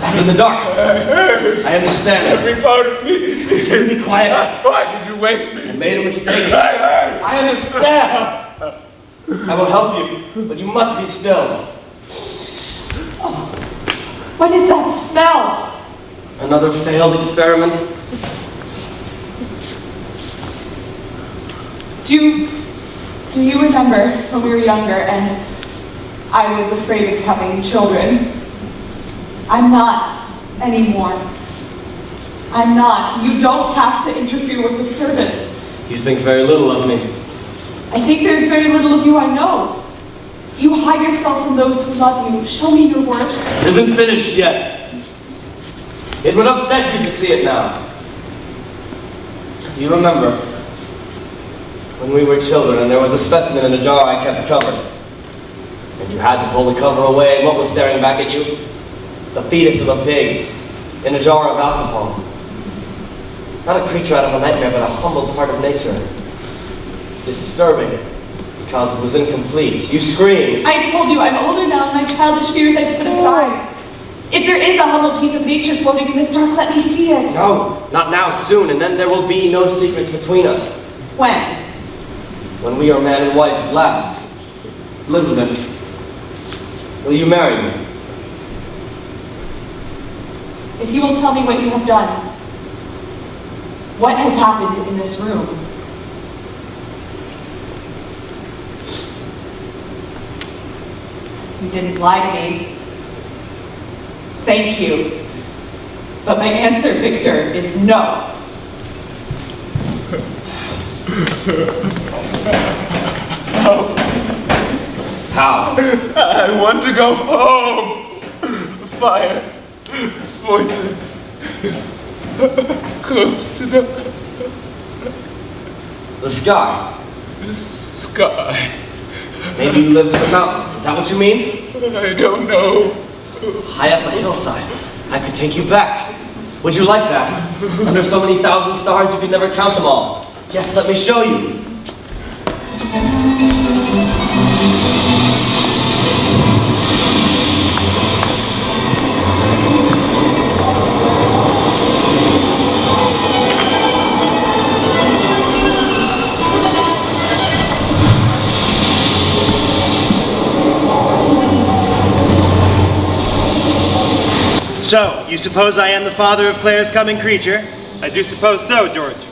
Back in the dark. I understand. Every part of me. Be quiet. Why did you wake me? I made a mistake. I heard. I understand. I will help you, but you must be still. Oh, what is that smell? Another failed experiment. Do you remember when we were younger and I was afraid of having children? I'm not anymore. I'm not. You don't have to interfere with the servants. You think very little of me. I think there's very little of you I know. You hide yourself from those who love you. Show me your worth. It isn't finished yet. It would upset you to see it now. Do you remember when we were children and there was a specimen in a jar I kept covered? And you had to pull the cover away, and what was staring back at you? The fetus of a pig in a jar of alcohol. Not a creature out of a nightmare, but a humble part of nature. Disturbing, because it was incomplete. You screamed. I told you I'm older now, and my childish fears I've put aside. If there is a humble piece of nature floating in this dark, let me see it. No, not now, soon, and then there will be no secrets between us. When? When we are man and wife at last. Elizabeth, will you marry me? If you will tell me what you have done, what has happened in this room? You didn't lie to me. Thank you. But my answer, Victor, is no. How? I want to go home. Fire. Voices. Close to the sky. The sky. Maybe you lived in the mountains. Is that what you mean? I don't know. High up a hillside. I could take you back. Would you like that? Under so many thousand stars you could never count them all. Yes, let me show you. So, you suppose I am the father of Claire's coming creature? I do suppose so, George.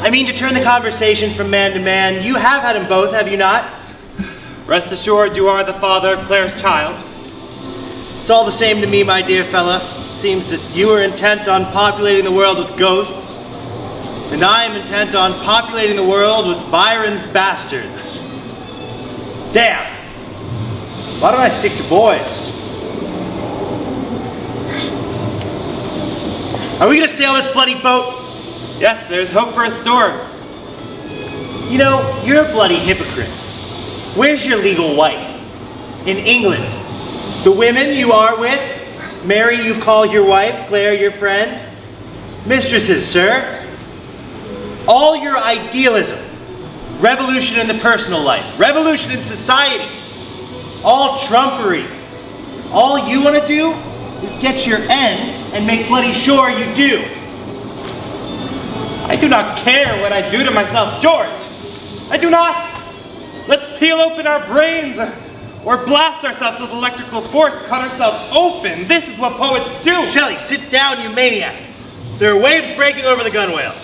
I mean to turn the conversation from man to man. You have had them both, have you not? Rest assured you are the father of Claire's child. It's all the same to me, my dear fella. Seems that you are intent on populating the world with ghosts, and I am intent on populating the world with Byron's bastards. Damn! Why don't I stick to boys? Are we gonna sail this bloody boat? Yes, there's hope for a storm. You know, you're a bloody hypocrite. Where's your legal wife? In England. The women you are with, Mary you call your wife, Claire your friend. Mistresses, sir. All your idealism. Revolution in the personal life. Revolution in society. All trumpery. All you want to do is get your end and make bloody sure you do. I do not care what I do to myself, George. I do not. Let's peel open our brains or blast ourselves with electrical force, cut ourselves open. This is what poets do. Shelley, sit down, you maniac. There are waves breaking over the gunwale.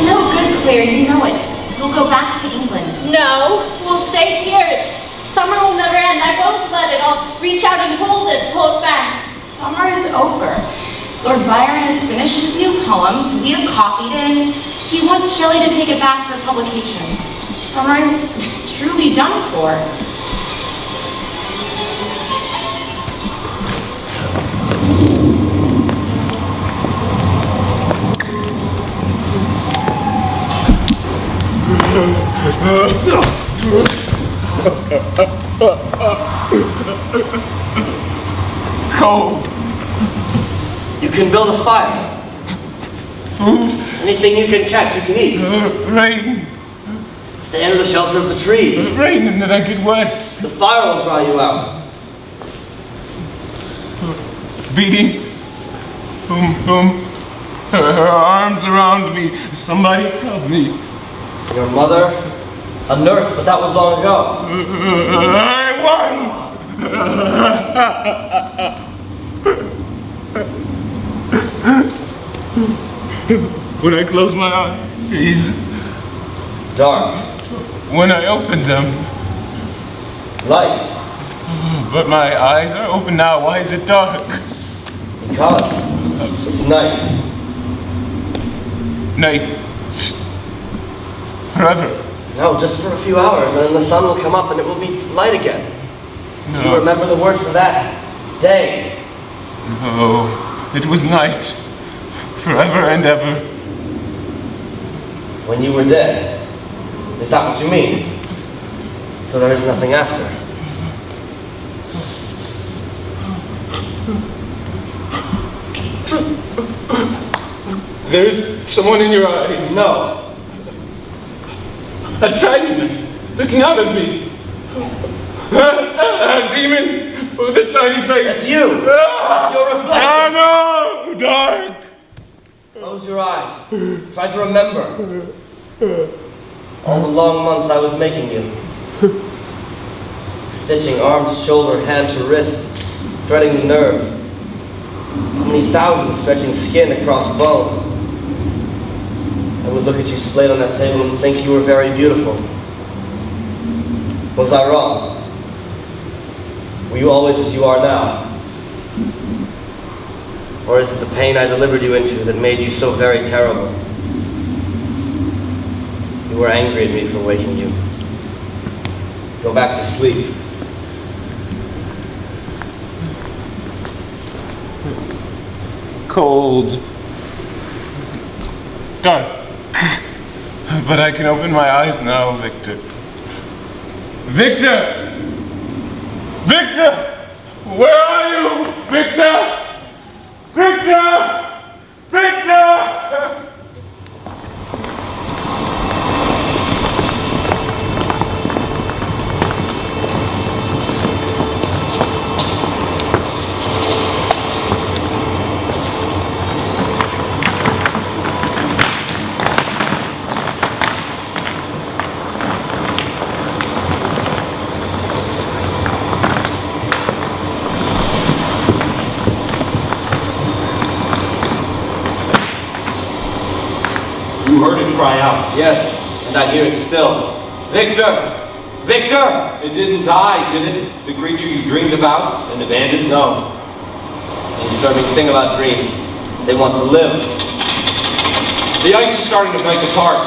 No good, Claire, you know it. We'll go back to England. No, we'll stay here. Summer will never end. I won't let it. I'll reach out and hold it, pull it back. Summer is over. Lord Byron has finished his new poem. We have copied it, and he wants Shelley to take it back for publication. Summer is truly done for. Cold. You can build a fire. Food. Anything you can catch, you can eat. Rain. Stay under the shelter of the trees. Rain and then I get wet. The fire will dry you out. Beating. Her arms around me. Somebody help me. Your mother? A nurse, but that was long ago. I want. When I close my eyes, dark. When I open them, light. But my eyes are open now. Why is it dark? Because it's night. Night. Forever. No, just for a few hours, and then the sun will come up and it will be light again. No. Do you remember the word for that? Day. No, it was night. Forever and ever. When you were dead. Is that what you mean? So there is nothing after. There's someone in your eyes. No. A tiny man looking out at me. A demon with a shiny face. That's you. That's your reflection. Oh no! Dark. Close your eyes. Try to remember. All the long months I was making you. Stitching arm to shoulder, hand to wrist, threading the nerve. How many thousands stretching skin across bone. I would look at you splayed on that table and think you were very beautiful. Was I wrong? Were you always as you are now? Or is it the pain I delivered you into that made you so very terrible? You were angry at me for waking you. Go back to sleep. Cold. Dark. But I can open my eyes now, Victor. Victor! Victor! Where are you? Victor! Victor! Victor! You heard it cry out. Yes, and I hear it still. Victor! Victor! It didn't die, did it? The creature you dreamed about and abandoned? No. It's the disturbing thing about dreams. They want to live. The ice is starting to break apart.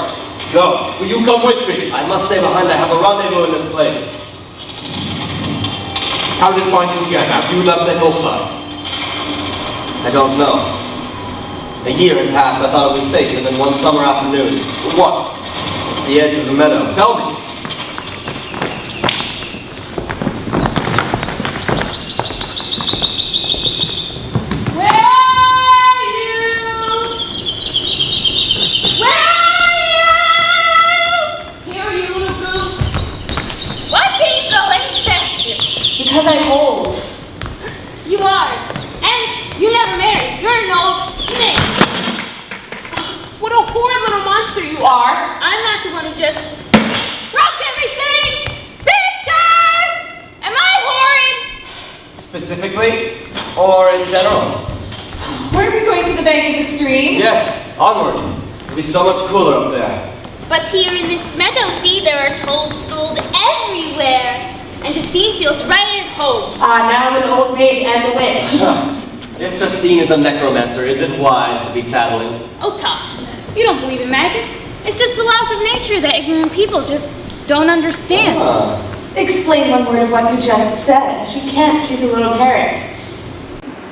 Go. Will you come with me? I must stay behind. I have a rendezvous in this place. How did it find you again after you left the hillside? I don't know. A year had passed. I thought it was safe, and then one summer afternoon. What? At the edge of the meadow. Tell me. Where are you? Where are you? Here, you little goose. Why can't you go any faster? Because I'm old. You are. And you never married. You're an old snake. What a horrid little monster you are. I'm not the one who just broke everything! Victor! Am I horrid? Specifically, or in general? Weren't we going to the bank of the stream? Yes, onward. It'll be so much cooler up there. But here in this meadow, see, there are toadstools everywhere. And Justine feels right at home. Now I'm an old maid and a witch. If Justine is a necromancer, is it wise to be tattling? Oh, Tosh, you don't believe in magic. It's just the laws of nature that ignorant people just don't understand. Explain one word of what you just said. She can't, she's a little parrot.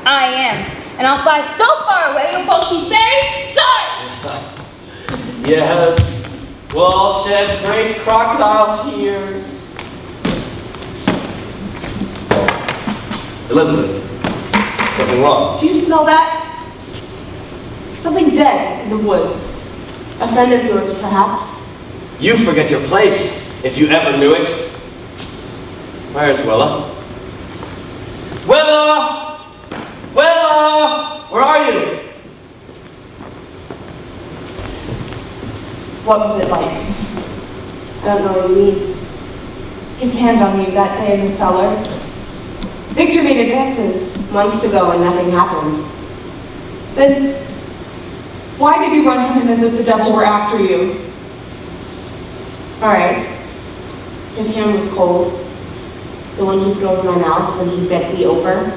I am. And I'll fly so far away, you'll both be very sorry. Yes, we'll all shed great crocodile tears. Elizabeth, something wrong? Do you smell that? Something dead in the woods. A friend of yours, perhaps? You forget your place, if you ever knew it. Where's Willa? Willa! Willa! Where are you? What was it like? I don't know what you mean. His hand on you that day in the cellar. Victor made advances months ago and nothing happened. Then, why did you run from him as if the devil were after you? All right. His hand was cold. The one you threw in my mouth when he bent me over.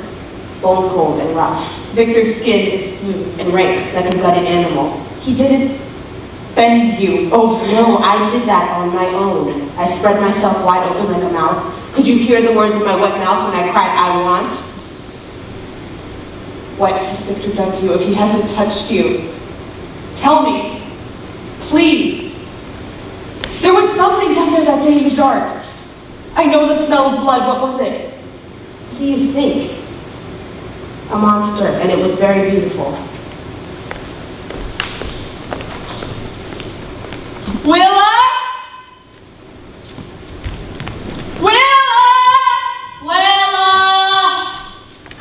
Bone cold and rough. Victor's skin is smooth and rank like a gutted animal. He didn't bend you over. No, I did that on my own. I spread myself wide open like a mouth. Could you hear the words in my wet mouth when I cried, I want? What has Victor done to you if he hasn't touched you? Tell me, please. There was something down there that day in the dark. I know the smell of blood. What was it? What do you think? A monster, and it was very beautiful. Willa! Willa! Willa!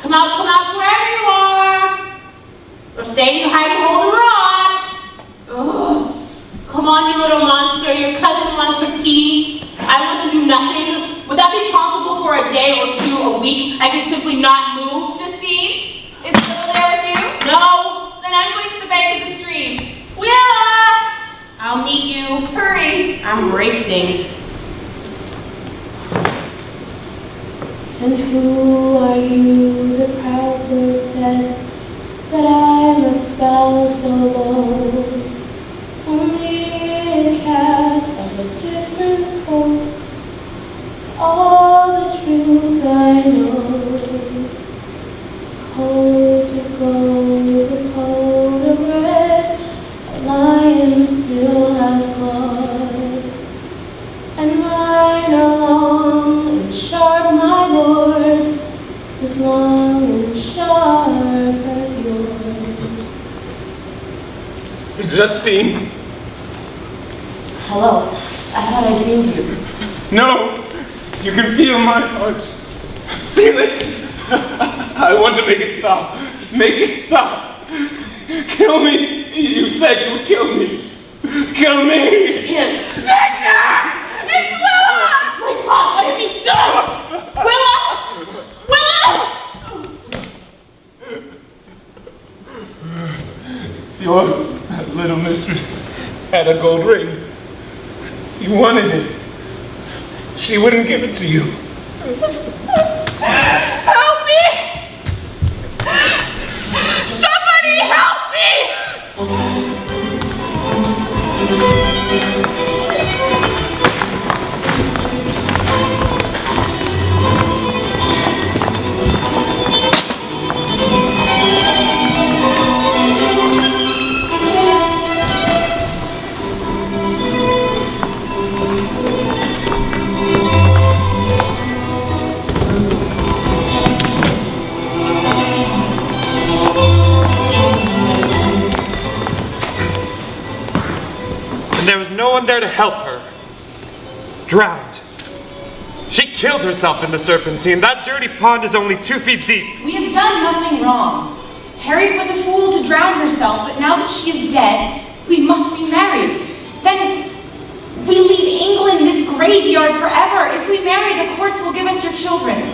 Come out, wherever you are. Or stay in your hidey hole and rot. Ugh. Come on, you little monster. Your cousin wants her tea. I want to do nothing. Would that be possible for a day or two, a week? I can simply not move. Justine, is Willa there with you? No. Then I'm going to the bank of the stream. Willa! I'll meet you. Hurry. I'm racing. And who are you, the proud bird said, that I must bow so low? Only a cat of a different coat. It's all the truth I know. Coat of gold, a coat of red, a lion still has claws. mine are long and sharp, my lord, as long and sharp as yours. Justine. Hello. I thought I dreamed you. No. You can feel my heart. Feel it. I want to make it stop. Make it stop. Kill me. You said you would kill me. Kill me. You can't. Victor! It's Willa! My God, what have you done? Willa! Willa! Your little mistress had a gold ring. You wanted it. She wouldn't give it to you. Help me! Somebody help me! There was no one there to help her. Drowned. She killed herself in the Serpentine. That dirty pond is only 2 feet deep. We have done nothing wrong. Harriet was a fool to drown herself, but now that she is dead, we must be married. Then we leave England, this graveyard, forever. If we marry, the courts will give us your children.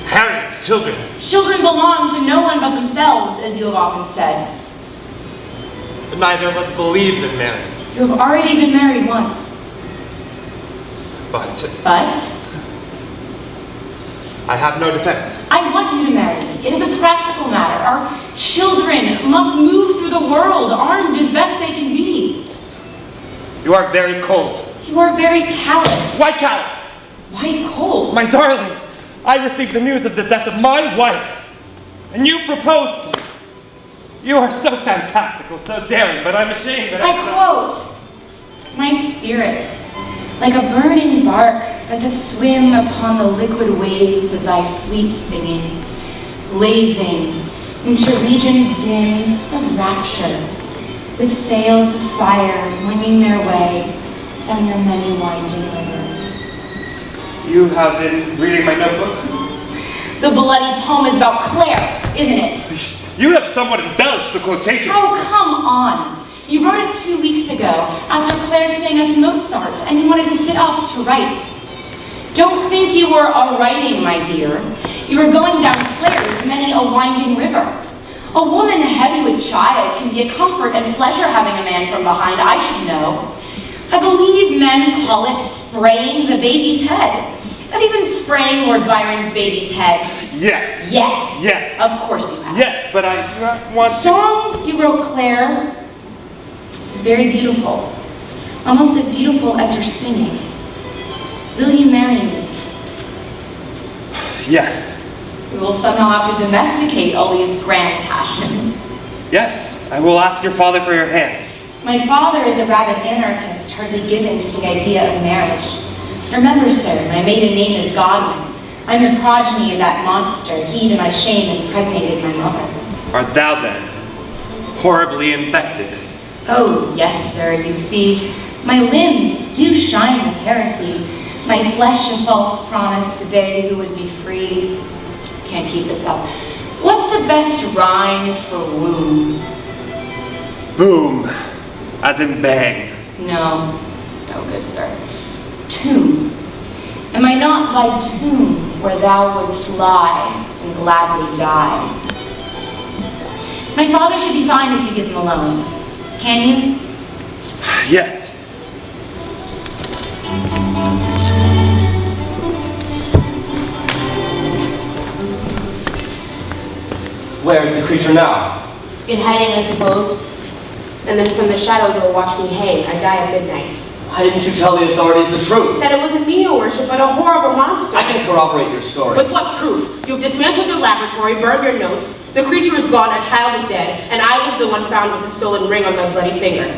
Harriet's children. Children belong to no one but themselves, as you have often said. But neither of us believes in marriage. You have already been married once. But I have no defense. I want you to marry me. It is a practical matter. Our children must move through the world, armed as best they can be. You are very cold. You are very callous. Why callous? Why cold? My darling, I received the news of the death of my wife, and you proposed to me. You are so fantastical, so daring, but I'm ashamed that I quote, my spirit, like a burning bark that doth swim upon the liquid waves of thy sweet singing, blazing into regions dim of rapture, with sails of fire winging their way down your many winding river. You have been reading my notebook? The bloody poem is about Claire, isn't it? You have somewhat embellished the quotation. Oh, come on. You wrote it 2 weeks ago, after Claire sang us Mozart, and you wanted to sit up to write. Don't think you were a-writing, my dear. You were going down Claire's many a winding river. A woman heavy with child can be a comfort and pleasure having a man from behind, I should know. I believe men call it spraying the baby's head. Have you been spraying Lord Byron's baby's head? Yes. Yes. Yes. Of course you have. Yes, but I do not want The song you wrote, Claire, is very beautiful. Almost as beautiful as your singing. Will you marry me? Yes. We will somehow have to domesticate all these grand passions. Yes, I will ask your father for your hand. My father is a rabid anarchist, hardly given to the idea of marriage. Remember, sir, my maiden name is Godwin. I'm the progeny of that monster. He, to my shame, impregnated my mother. Art thou then horribly infected? Oh, yes, sir, you see, my limbs do shine with heresy. My flesh a false promise to they who would be free. Can't keep this up. What's the best rhyme for womb? Boom, as in bang. No, no, good sir. Tomb. Am I not thy tomb where thou wouldst lie and gladly die? My father should be fine if you give him a loan. Can you? Yes. Where's the creature now? In hiding, I suppose. And then from the shadows it will watch me hang. I die at midnight. Why didn't you tell the authorities the truth? That it wasn't me you worship, but a horrible monster. I can corroborate your story. With what proof? You've dismantled your laboratory, burned your notes, the creature is gone, a child is dead, and I was the one found with the stolen ring on my bloody finger.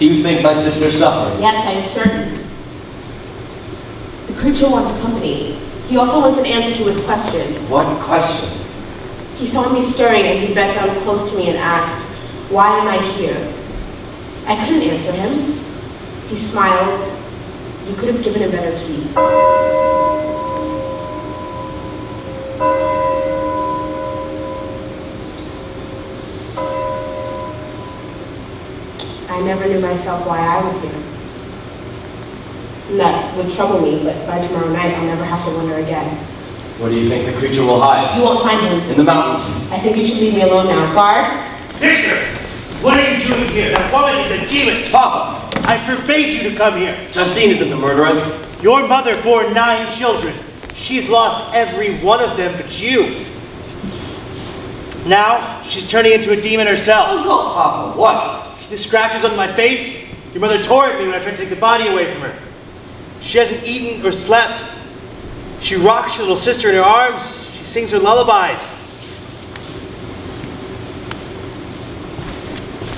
Do you think my sister's suffering? Yes, I am certain. The creature wants company. He also wants an answer to his question. What question? He saw me stirring and he bent down close to me and asked, "Why am I here?" I couldn't answer him. He smiled. You could have given him better teeth. I never knew myself why I was here. And that would trouble me, but by tomorrow night I'll never have to wonder again. Where do you think the creature will hide? You won't find him. In the mountains. I think you should leave me alone now. Guard? Victor! What are you doing here? That woman is a demon! Papa! I forbade you to come here. Justine isn't a murderess. Your mother bore 9 children. She's lost every one of them but you. Now, she's turning into a demon herself. Uncle! Papa, what? See the scratches on my face? Your mother tore at me when I tried to take the body away from her. She hasn't eaten or slept. She rocks your little sister in her arms. She sings her lullabies.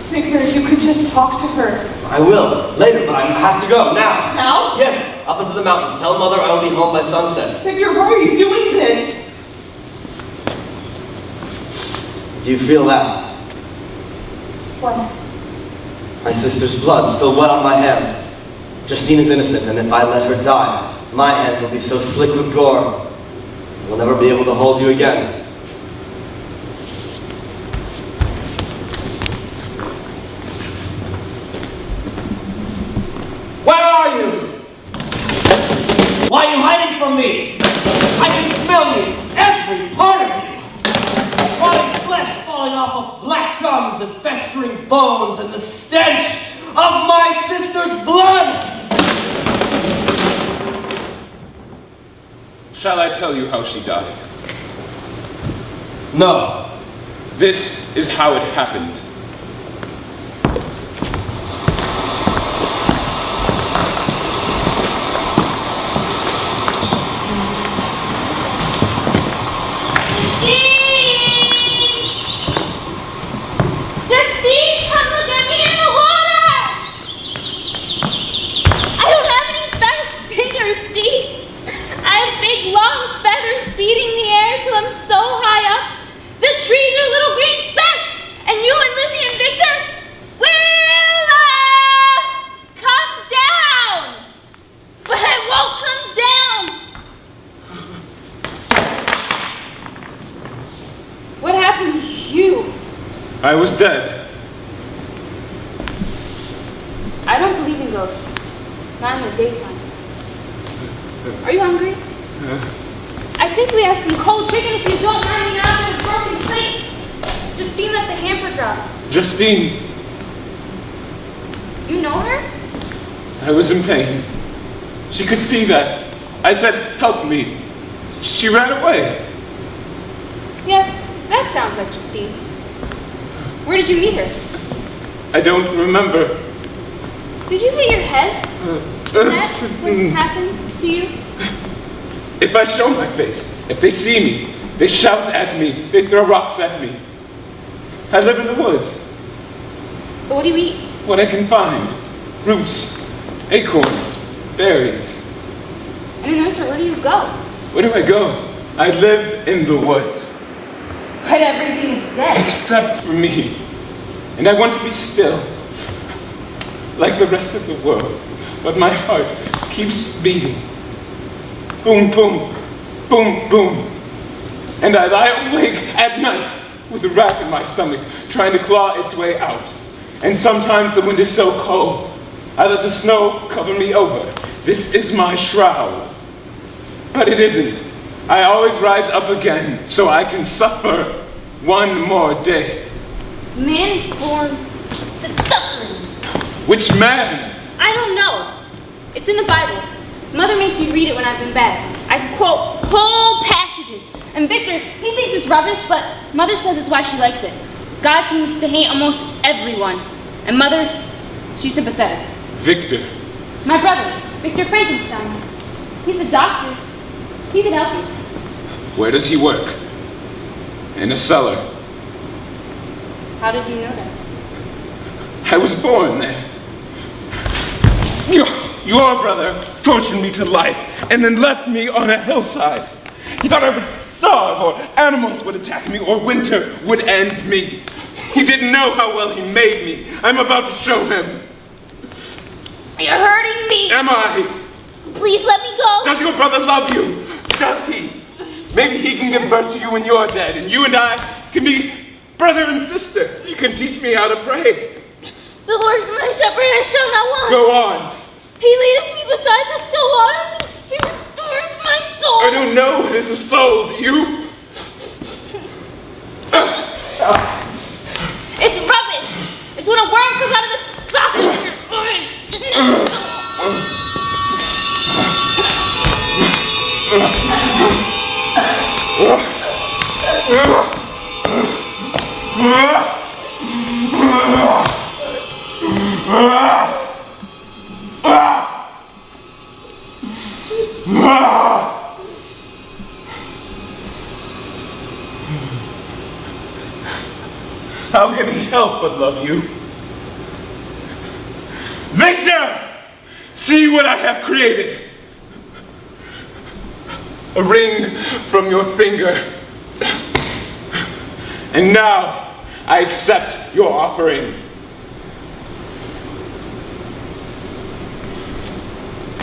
Victor, if you could just talk to her. I will. Later, but I have to go. Now. Now? Yes. Up into the mountains. Tell Mother I will be home by sunset. Victor, why are you doing this? Do you feel that? What? My sister's blood still wet on my hands. Justine is innocent, and if I let her die, my hands will be so slick with gore, I will never be able to hold you again. Where are you? Why are you hiding from me? I can smell you, every part of you. Rotting flesh falling off of black gums and festering bones and the stench of my sister's blood. Shall I tell you how she died? No. This is how it happened. Beating the air till I'm so high up. The trees are little green specks. And you and Lizzie and Victor will come down. But I won't come down. What happened to you? I was dead. I don't believe in ghosts. Not in the daytime. Are you hungry? I think we have some cold chicken if you don't mind me out of a broken plate. Justine let the hamper drop. Justine. You know her? I was in pain. She could see that. I said, help me. She ran away. Yes, that sounds like Justine. Where did you meet her? I don't remember. Did you hit your head? Is that what happened to you? If I show my face, if they see me, they shout at me, they throw rocks at me. I live in the woods. But what do you eat? What I can find. Roots, acorns, berries. And in winter, where do you go? Where do I go? I live in the woods. But everything is dead. Except for me. And I want to be still. Like the rest of the world. But my heart keeps beating. Boom, boom, boom, boom. And I lie awake at night with a rat in my stomach trying to claw its way out. And sometimes the wind is so cold, I let the snow cover me over. This is my shroud. But it isn't. I always rise up again so I can suffer one more day. Man is born to suffering. Which man? I don't know. It's in the Bible. Mother makes me read it when I've been bad. I can quote whole passages. And Victor, he thinks it's rubbish, but Mother says it's why she likes it. God seems to hate almost everyone. And Mother, she's sympathetic. Victor. My brother, Victor Frankenstein. He's a doctor. He could help you. Where does he work? In a cellar. How did you know that? I was born there. Your brother tortured me to life and then left me on a hillside. He thought I would starve, or animals would attack me, or winter would end me. He didn't know how well he made me. I'm about to show him. You're hurting me. Am I? Please let me go. Does your brother love you? Does he? Maybe he can give birth to you when you're dead, and you and I can be brother and sister. You can teach me how to pray. The Lord is my shepherd, I shall not want. Go on. He leadeth me beside the still waters, and he restoreth my soul. I don't know what is a soul, do you? It's rubbish. It's when a worm comes out of the socket of your foot. How can he help but love you? Victor! See what I have created. A ring from your finger. And now I accept your offering.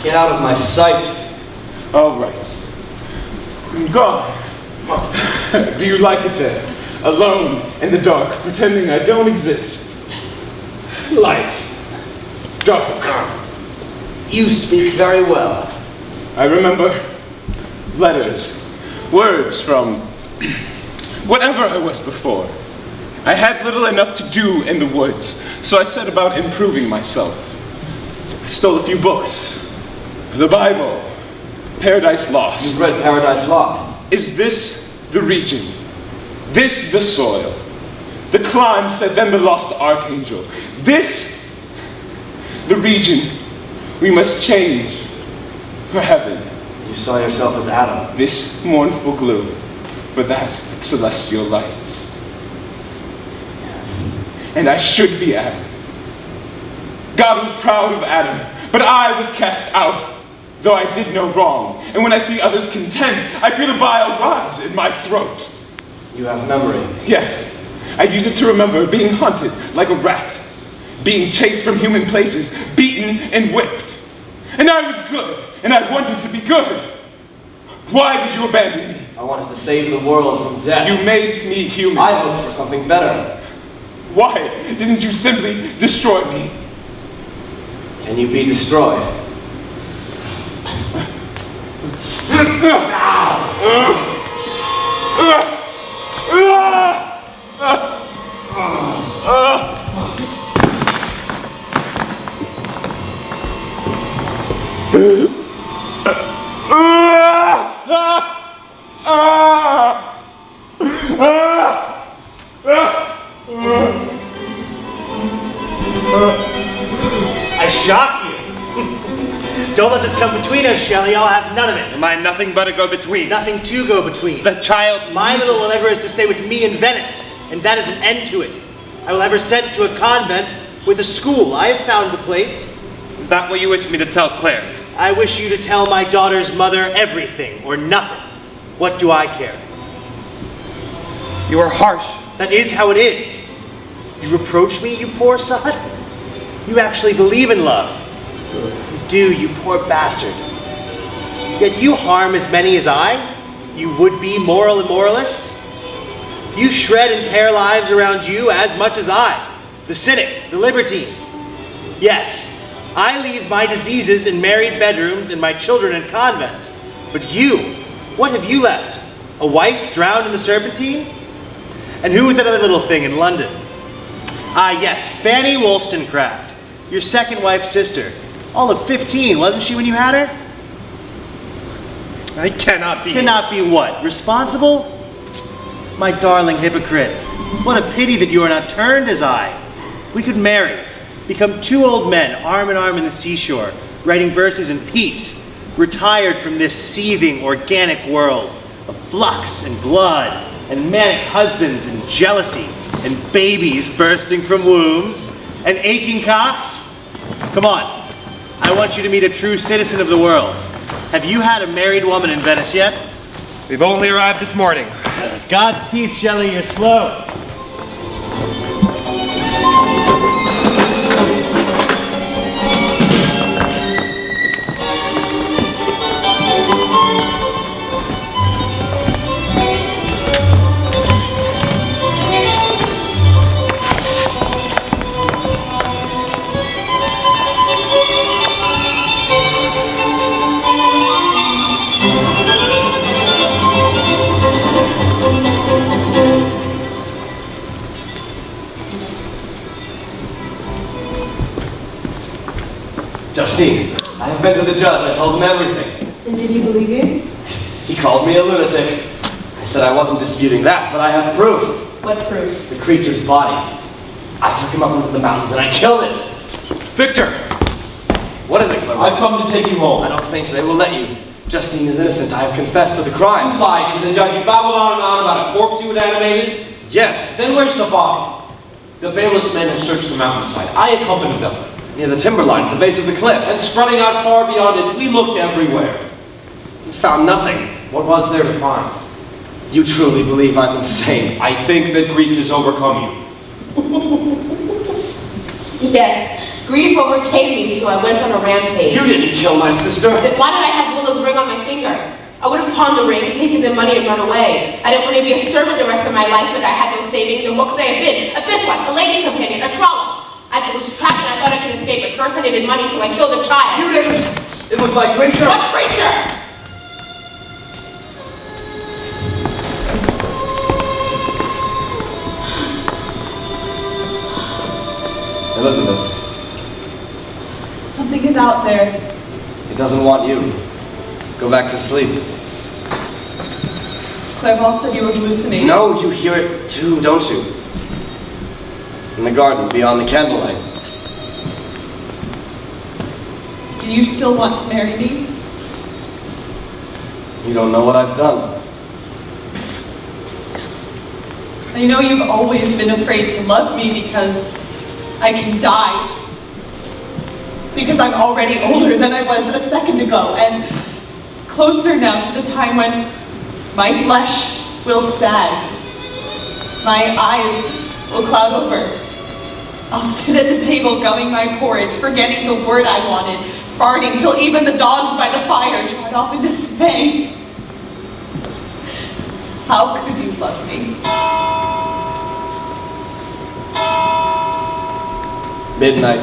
Get out of my sight. All right. God, do you like it there? Alone in the dark, pretending I don't exist. Light. Dark. You speak very well. I remember letters, words from whatever I was before. I had little enough to do in the woods, so I set about improving myself. I stole a few books. The Bible. Paradise Lost. You've read Paradise Lost. Is this the region? This the soil? The climb said then the lost archangel. This the region we must change for heaven. You saw yourself as Adam. This mournful gloom for that celestial light. Yes. And I should be Adam. God was proud of Adam, but I was cast out, though I did no wrong. And when I see others content, I feel a bile rise in my throat. You have memory. Yes, I use it to remember being hunted like a rat, being chased from human places, beaten and whipped. And I was good, and I wanted to be good. Why did you abandon me? I wanted to save the world from death. You made me human. I hoped for something better. Why didn't you simply destroy me? Can you be destroyed? I shock you. Don't let this come between us, Shelley. I'll have none of it. Am I nothing but a go-between? Nothing to go between. The child... My little Allegra is to stay with me in Venice, and that is an end to it. I will have her sent to a convent with a school. I have found the place. Is that what you wish me to tell Claire? I wish you to tell my daughter's mother everything, or nothing. What do I care? You are harsh. That is how it is. You reproach me, you poor sod? You actually believe in love. You do, you poor bastard. Yet you harm as many as I, you would-be moral immoralist. You shred and tear lives around you as much as I, the cynic, the libertine. Yes, I leave my diseases in married bedrooms and my children in convents. But you, what have you left? A wife drowned in the Serpentine? And who was that other little thing in London? Ah, yes, Fanny Wollstonecraft, your second wife's sister. All of 15, wasn't she when you had her? I cannot be... Cannot be what? Responsible? My darling hypocrite, what a pity that you are not turned as I. We could marry, become two old men, arm in arm in the seashore, writing verses in peace, retired from this seething, organic world of flux and blood, and manic husbands and jealousy, and babies bursting from wombs, and aching cocks. Come on, I want you to meet a true citizen of the world. Have you had a married woman in Venice yet? We've only arrived this morning. God's teeth, Shelley, you're slow. Justine, I have been to the judge. I told him everything. And did he believe you? He called me a lunatic. I said I wasn't disputing that, but I have proof. What proof? The creature's body. I took him up into the mountains and I killed it. Victor! What is it, Clever? I've come to take you home. I don't think they will let you. Justine is innocent. I have confessed to the crime. You lied to the judge. You babbled on and on about a corpse you had animated. Yes. Then where's the body? The bailiff's men have searched the mountainside. I accompanied them. Near the timberline at the base of the cliff. And spreading out far beyond it, we looked everywhere. We found nothing. What was there to find? You truly believe I'm insane? I think that grief has overcome you. Yes. Grief overcame me, so I went on a rampage. You didn't kill my sister. Then why did I have Willow's ring on my finger? I would have pawned the ring, taken the money, and run away. I didn't want to be a servant the rest of my life, but I had no savings, and what could I have been? A fishwife, a lady's companion, a trollop. I was trapped and I thought I could escape, but first I needed money, so I killed a child. You didn't! It was my creature! What creature? Elizabeth, Something is out there. it doesn't want you. Go back to sleep. Clerval said you were hallucinating. No, you hear it too, don't you? In the garden, beyond the candlelight. Do you still want to marry me? You don't know what I've done. I know you've always been afraid to love me because I can die. Because I'm already older than I was a second ago, and closer now to the time when my flesh will sag. My eyes will cloud over. I'll sit at the table gumming my porridge, forgetting the word I wanted, farting till even the dogs by the fire trot off in dismay. How could you love me? Midnight.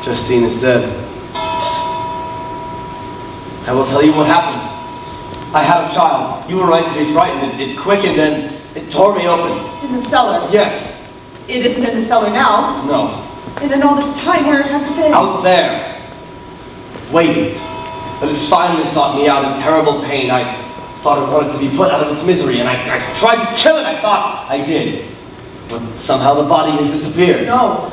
Justine is dead. I will tell you what happened. I had a child. You were right to be frightened. It quickened and it tore me open. In the cellar? Yes. It isn't in the cellar now. No. And in all this time, where has it been? Out there. Waiting. But it finally sought me out in terrible pain. I thought it wanted to be put out of its misery, and I tried to kill it. I thought I did. But somehow the body has disappeared. No.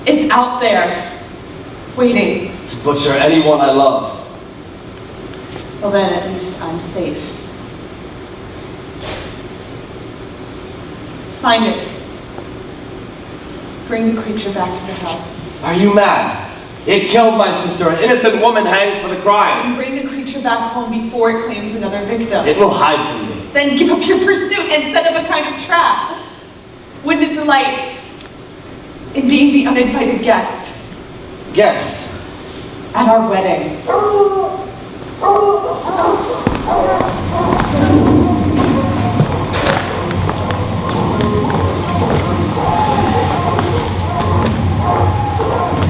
It's out there. Waiting. To butcher anyone I love. Well then, at least I'm safe. Find it. Bring the creature back to the house. Are you mad? It killed my sister. An innocent woman hangs for the crime. And bring the creature back home before it claims another victim. It will hide from me. Then give up your pursuit and set up a kind of trap. Wouldn't it delight in being the uninvited guest? Guest? At our wedding.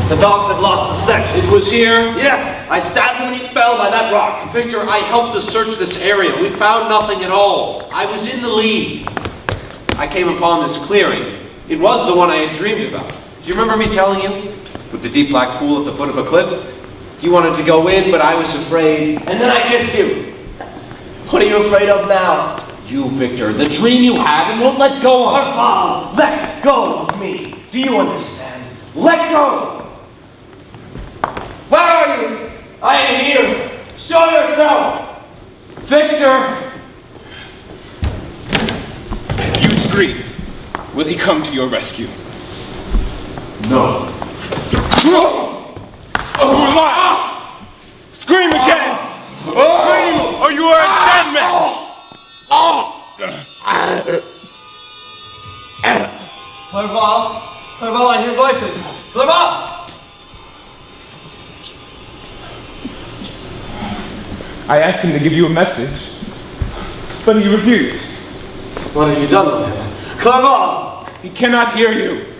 The dogs have lost the scent. It was here? Yes, I stabbed him and he fell by that rock. Victor, I helped to search this area. We found nothing at all. I was in the lead. I came upon this clearing. It was the one I had dreamed about. Do you remember me telling you? With the deep black pool at the foot of a cliff? You wanted to go in, but I was afraid. And then I kissed you. What are you afraid of now? You, Victor, the dream you had and won't let go of. Orphan, let go of me. Do you understand? Let go. Where are you? I am here. Show yourself. Victor! If you scream, will he come to your rescue? No. voices. Clermont! I asked him to give you a message, but he refused. What have you done with him? Clermont! He cannot hear you.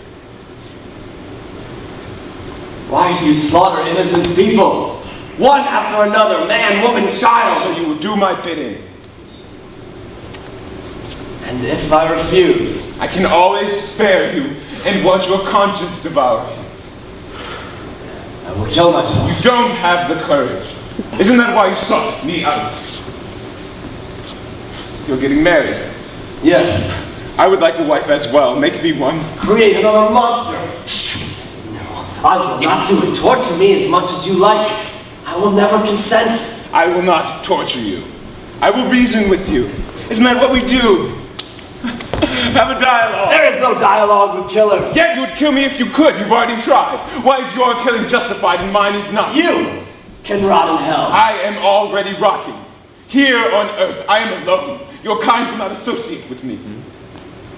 Why do you slaughter innocent people? One after another, man, woman, child. So you will do my bidding. And if I refuse? I can always spare you and watch your conscience devour you. I will kill myself. You don't have the courage. Isn't that why you sought me out? You're getting married. Yes. I would like a wife as well. Make me one. Create another monster. No, I will not do it. Torture me as much as you like. I will never consent. I will not torture you. I will reason with you. Isn't that what we do? Have a dialogue. There is no dialogue with killers. Yet you would kill me if you could. You've already tried. Why is your killing justified and mine is not? You can rot in hell. I am already rotting. Here on earth, I am alone. Your kind will not associate with me.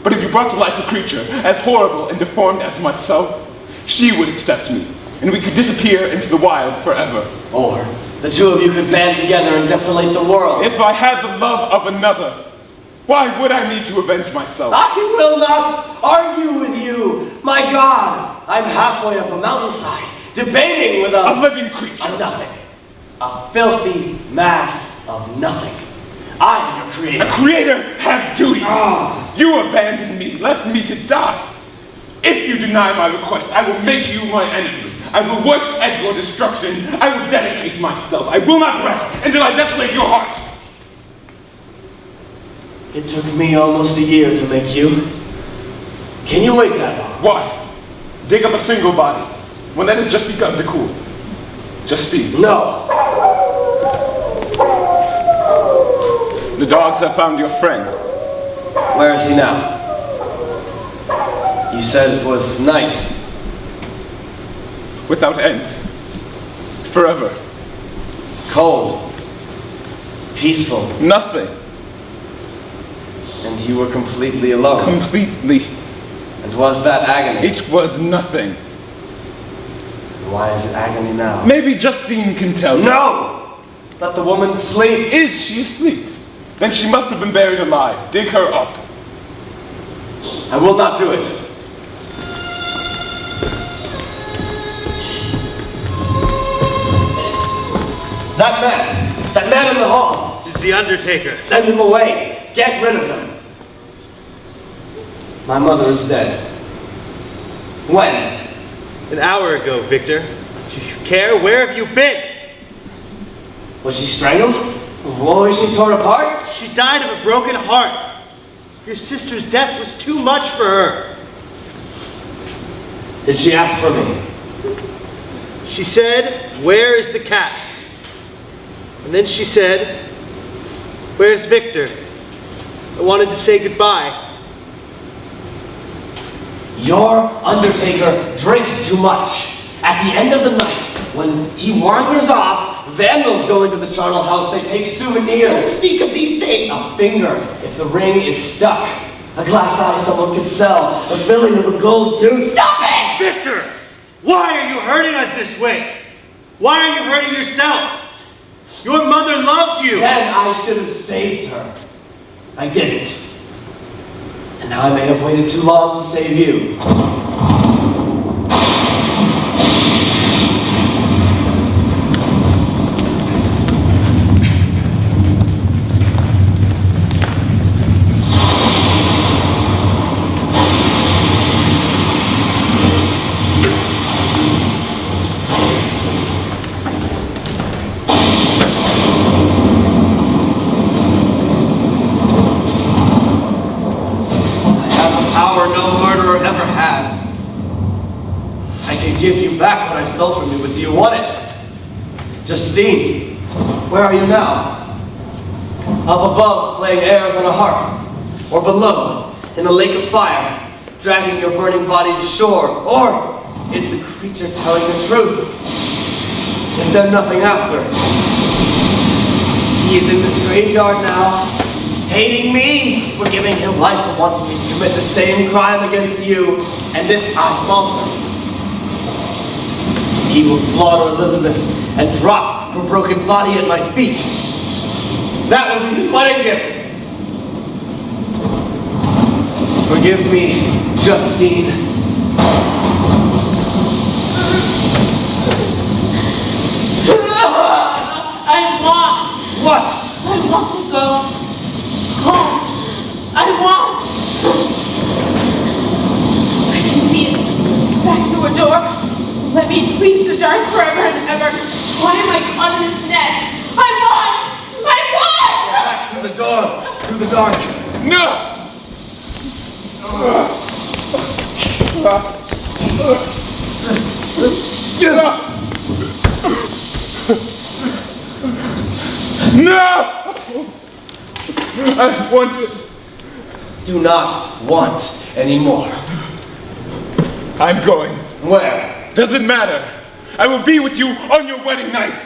But if you brought to life a creature as horrible and deformed as myself, she would accept me, and we could disappear into the wild forever. Or the two of you could band together and desolate the world. If I had the love of another, why would I need to avenge myself? I will not argue with you. My God, I'm halfway up a mountainside, debating with a living creature. A nothing. A filthy mass of nothing. I am your creator. A creator has duties. You abandoned me, left me to die. If you deny my request, I will make you my enemy. I will work at your destruction. I will dedicate myself. I will not rest until I desolate your heart. It took me almost a year to make you. Can you wait that long? Why? Dig up a single body, when that has just begun to cool. Justine. No. The dogs have found your friend. Where is he now? You said it was night. Without end. Forever. Cold. Peaceful. Nothing. And you were completely alone. Completely. And was that agony? It was nothing. Why is it agony now? Maybe Justine can tell you. No! Let the woman sleep. Is she asleep? Then she must have been buried alive. Dig her up. I will not do it. That man in the hall. Is the Undertaker. Send him away. Get rid of him. My mother is dead. When? An hour ago, Victor. Do you care? Where have you been? Was she strangled? Was she torn apart? She died of a broken heart. Your sister's death was too much for her. Did she ask for me? She said, "Where is the cat?" And then she said, "Where's Victor? I wanted to say goodbye." Your Undertaker drinks too much. At the end of the night, when he wanders off, vandals go into the charnel house, they take souvenirs. Don't speak of these things. A finger, if the ring is stuck. A glass eye someone could sell. The filling of a gold tooth. Stop it! Victor! Why are you hurting us this way? Why are you hurting yourself? Your mother loved you. Then I should have saved her. I didn't. And now I may have waited too long to save you. Give you back what I stole from you, but do you want it? Justine, where are you now? Up above, playing airs on a harp, or below, in a lake of fire, dragging your burning body to shore, or is the creature telling the truth? Is there nothing after? He is in this graveyard now, hating me for giving him life but wanting me to commit the same crime against you, and if I falter, he will slaughter Elizabeth and drop her broken body at my feet. That will be his wedding gift. Forgive me, Justine. What? I want to go home. I can see it. Back through a door. Let me please the dark forever and ever. Why am I caught in this net? I want! Back through the door, through the dark. No! No! I want to. Do not want anymore. I'm going. Where? Doesn't matter. I will be with you on your wedding night.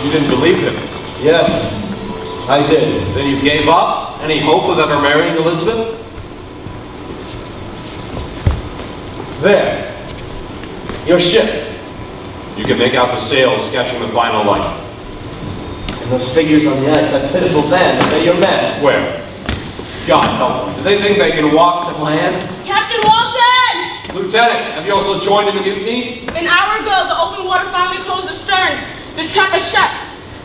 You didn't believe him? Yes, I did. Then you gave up any hope of ever marrying Elizabeth? There. Your ship. You can make out the sails catching the final light. And those figures on the ice, that pitiful band, are they your men? Where? God help them. Do they think they can walk to land? Captain Walton! Lieutenant, have you also joined in the mutiny? An hour ago, the open water finally closed astern. The trap is shut.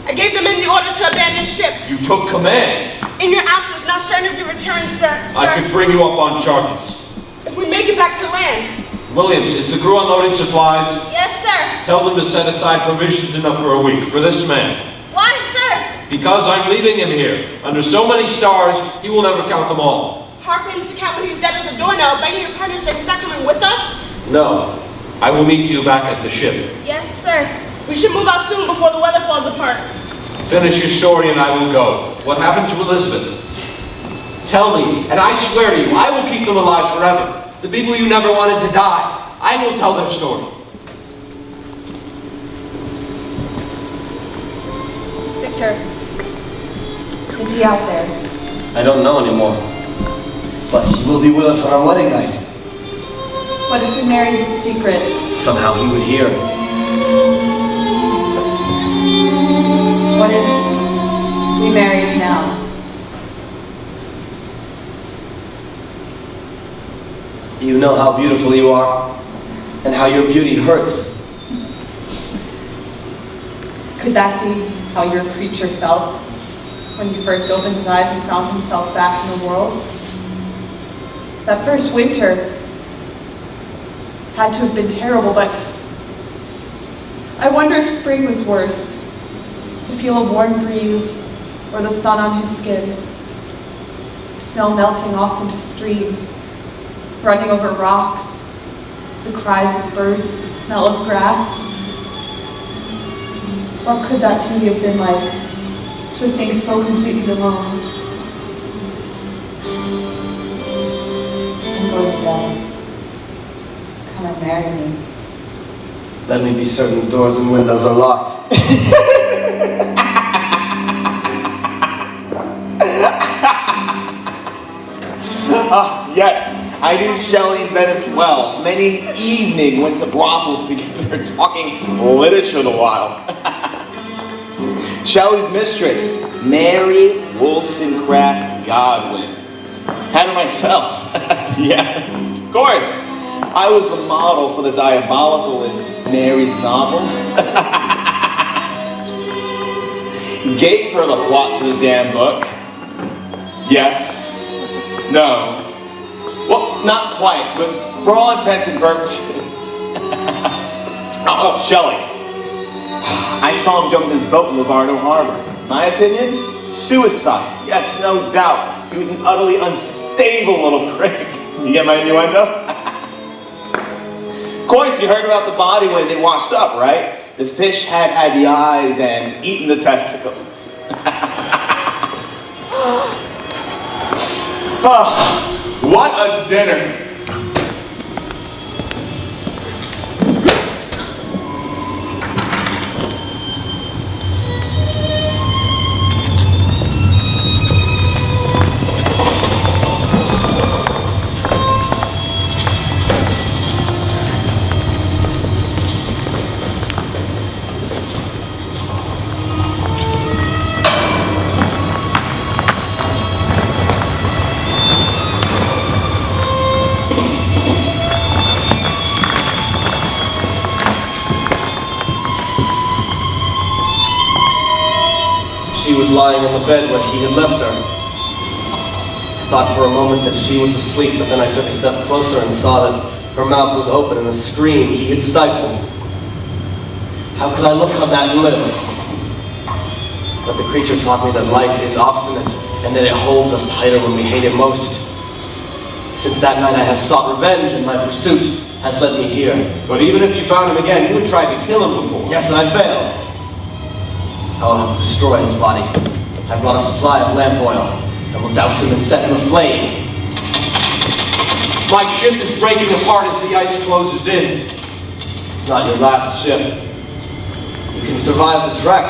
I gave the men the order to abandon ship. You took command. In your absence, now surrender your return, sir. I could bring you up on charges. If we make it back to land. Williams, is the crew unloading supplies? Yes, sir. Tell them to set aside provisions enough for a week for this man. Why, sir? Because I'm leaving him here. Under so many stars, he will never count them all. Harping to count when he's dead as a doornail, begging your partner, sir, he's not coming with us? No. I will meet you back at the ship. Yes, sir. We should move out soon before the weather falls apart. Finish your story and I will go. What happened to Elizabeth? Tell me, and I swear to you, I will keep them alive forever. The people you never wanted to die. I will tell their story. Victor, is he out there? I don't know anymore. But he will be with us on our wedding night. What if we married in secret? Somehow he would hear. What if we married now? You know how beautiful you are, and how your beauty hurts. Could that be how your creature felt when he first opened his eyes and found himself back in the world? That first winter had to have been terrible, but I wonder if spring was worse. To feel a warm breeze or the sun on his skin, snow melting off into streams, running over rocks, the cries of birds, the smell of grass. What could that beauty have been like to a thing so completely alone? I'm going to bed. Come and marry me. Let me be certain the doors and windows are locked. Yes, I knew Shelley and Venice well. Many an evening went to brothels together, talking literature the while. Shelley's mistress, Mary Wollstonecraft Godwin. Had her myself. Yes, of course. I was the model for the diabolical in Mary's novel. Gave her the plot to the damn book. Yes. No. Well, not quite, but for all intents and purposes. Oh, Shelley. I saw him jump in his boat in Livardo Harbor. My opinion? Suicide. Yes, no doubt. He was an utterly unstable little prick. You get my innuendo? Of course, you heard about the body when they washed up, right? The fish had the eyes and eaten the testicles. What a dinner! lying on the bed where he had left her. I thought for a moment that she was asleep, but then I took a step closer and saw that her mouth was open and a scream he had stifled. How could I look on that and live? But the creature taught me that life is obstinate and that it holds us tighter when we hate it most. Since that night I have sought revenge, and my pursuit has led me here. But even if you found him again, you had tried to kill him before. Yes, and I failed. I will have to destroy his body. I brought a supply of lamp oil. I will douse him and set him aflame. My ship is breaking apart as the ice closes in. It's not your last ship. You can survive the trek.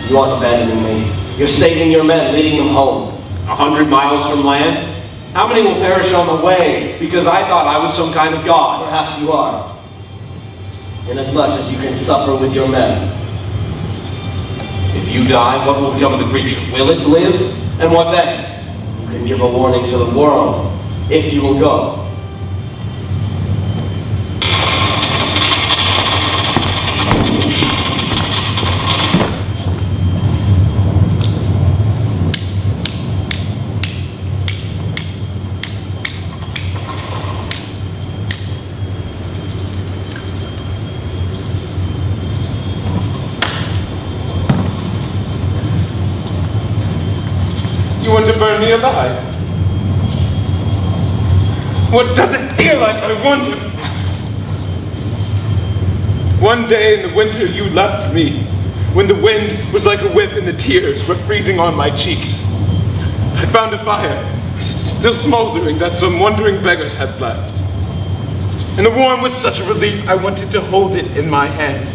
You aren't abandoning me. You're saving your men, leading them home. 100 miles from land? How many will perish on the way because I thought I was some kind of god? Perhaps you are. Inasmuch as you can suffer with your men. If you die, what will become of the creature? Will it live? And what then? You can give a warning to the world, if you will go. You want to burn me alive? What does it feel like, I wonder? One day in the winter you left me, when the wind was like a whip and the tears were freezing on my cheeks. I found a fire, still smoldering, that some wandering beggars had left. And the warmth was such a relief, I wanted to hold it in my hands.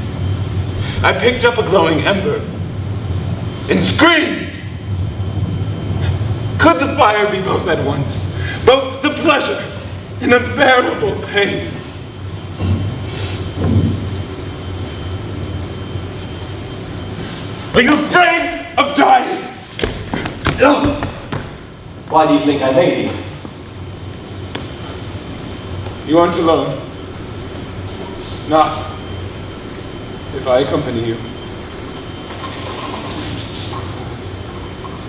I picked up a glowing ember and screamed. Could the fire be both at once? Both the pleasure and unbearable pain? Are you afraid of dying? No. Why do you think I made you? You aren't alone. Not if I accompany you.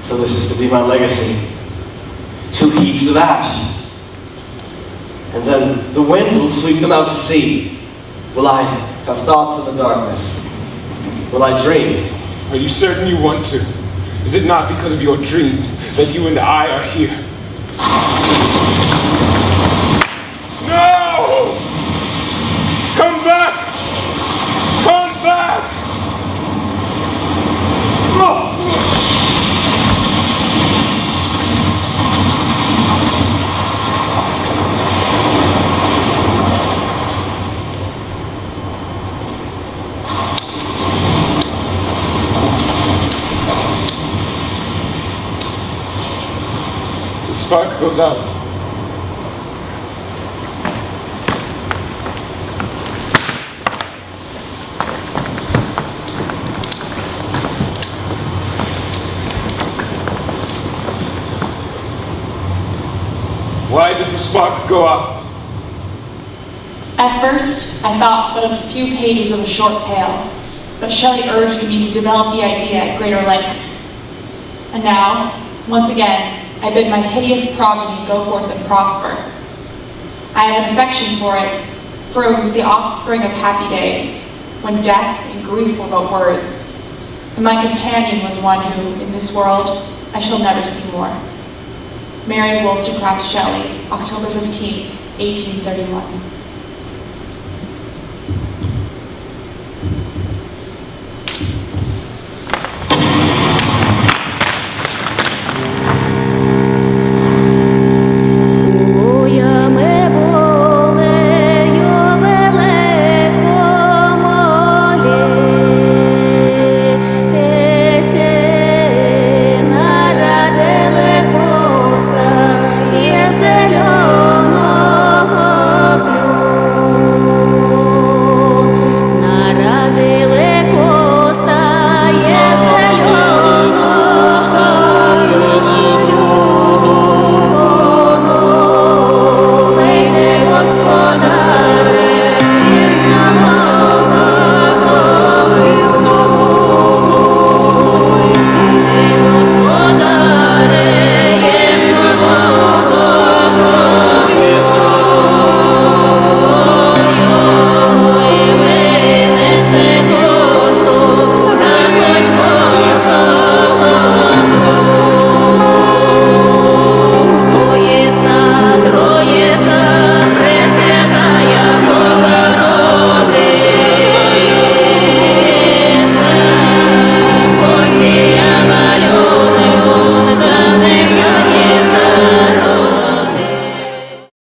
So this is to be my legacy. 2 heaps of ash. And then the wind will sweep them out to sea. Will I have thoughts in the darkness? Will I dream? Are you certain you want to? Is it not because of your dreams that you and I are here? No! Come back! Come back! Oh! Spark goes out. Why does the spark go out? At first, I thought but of a few pages of a short tale, but Shelley urged me to develop the idea at greater length. And now, once again, I bid my hideous progeny go forth and prosper. I have an affection for it was the offspring of happy days, when death and grief were but words. And my companion was one who, in this world, I shall never see more. Mary Wollstonecraft Shelley, October 15th, 1831.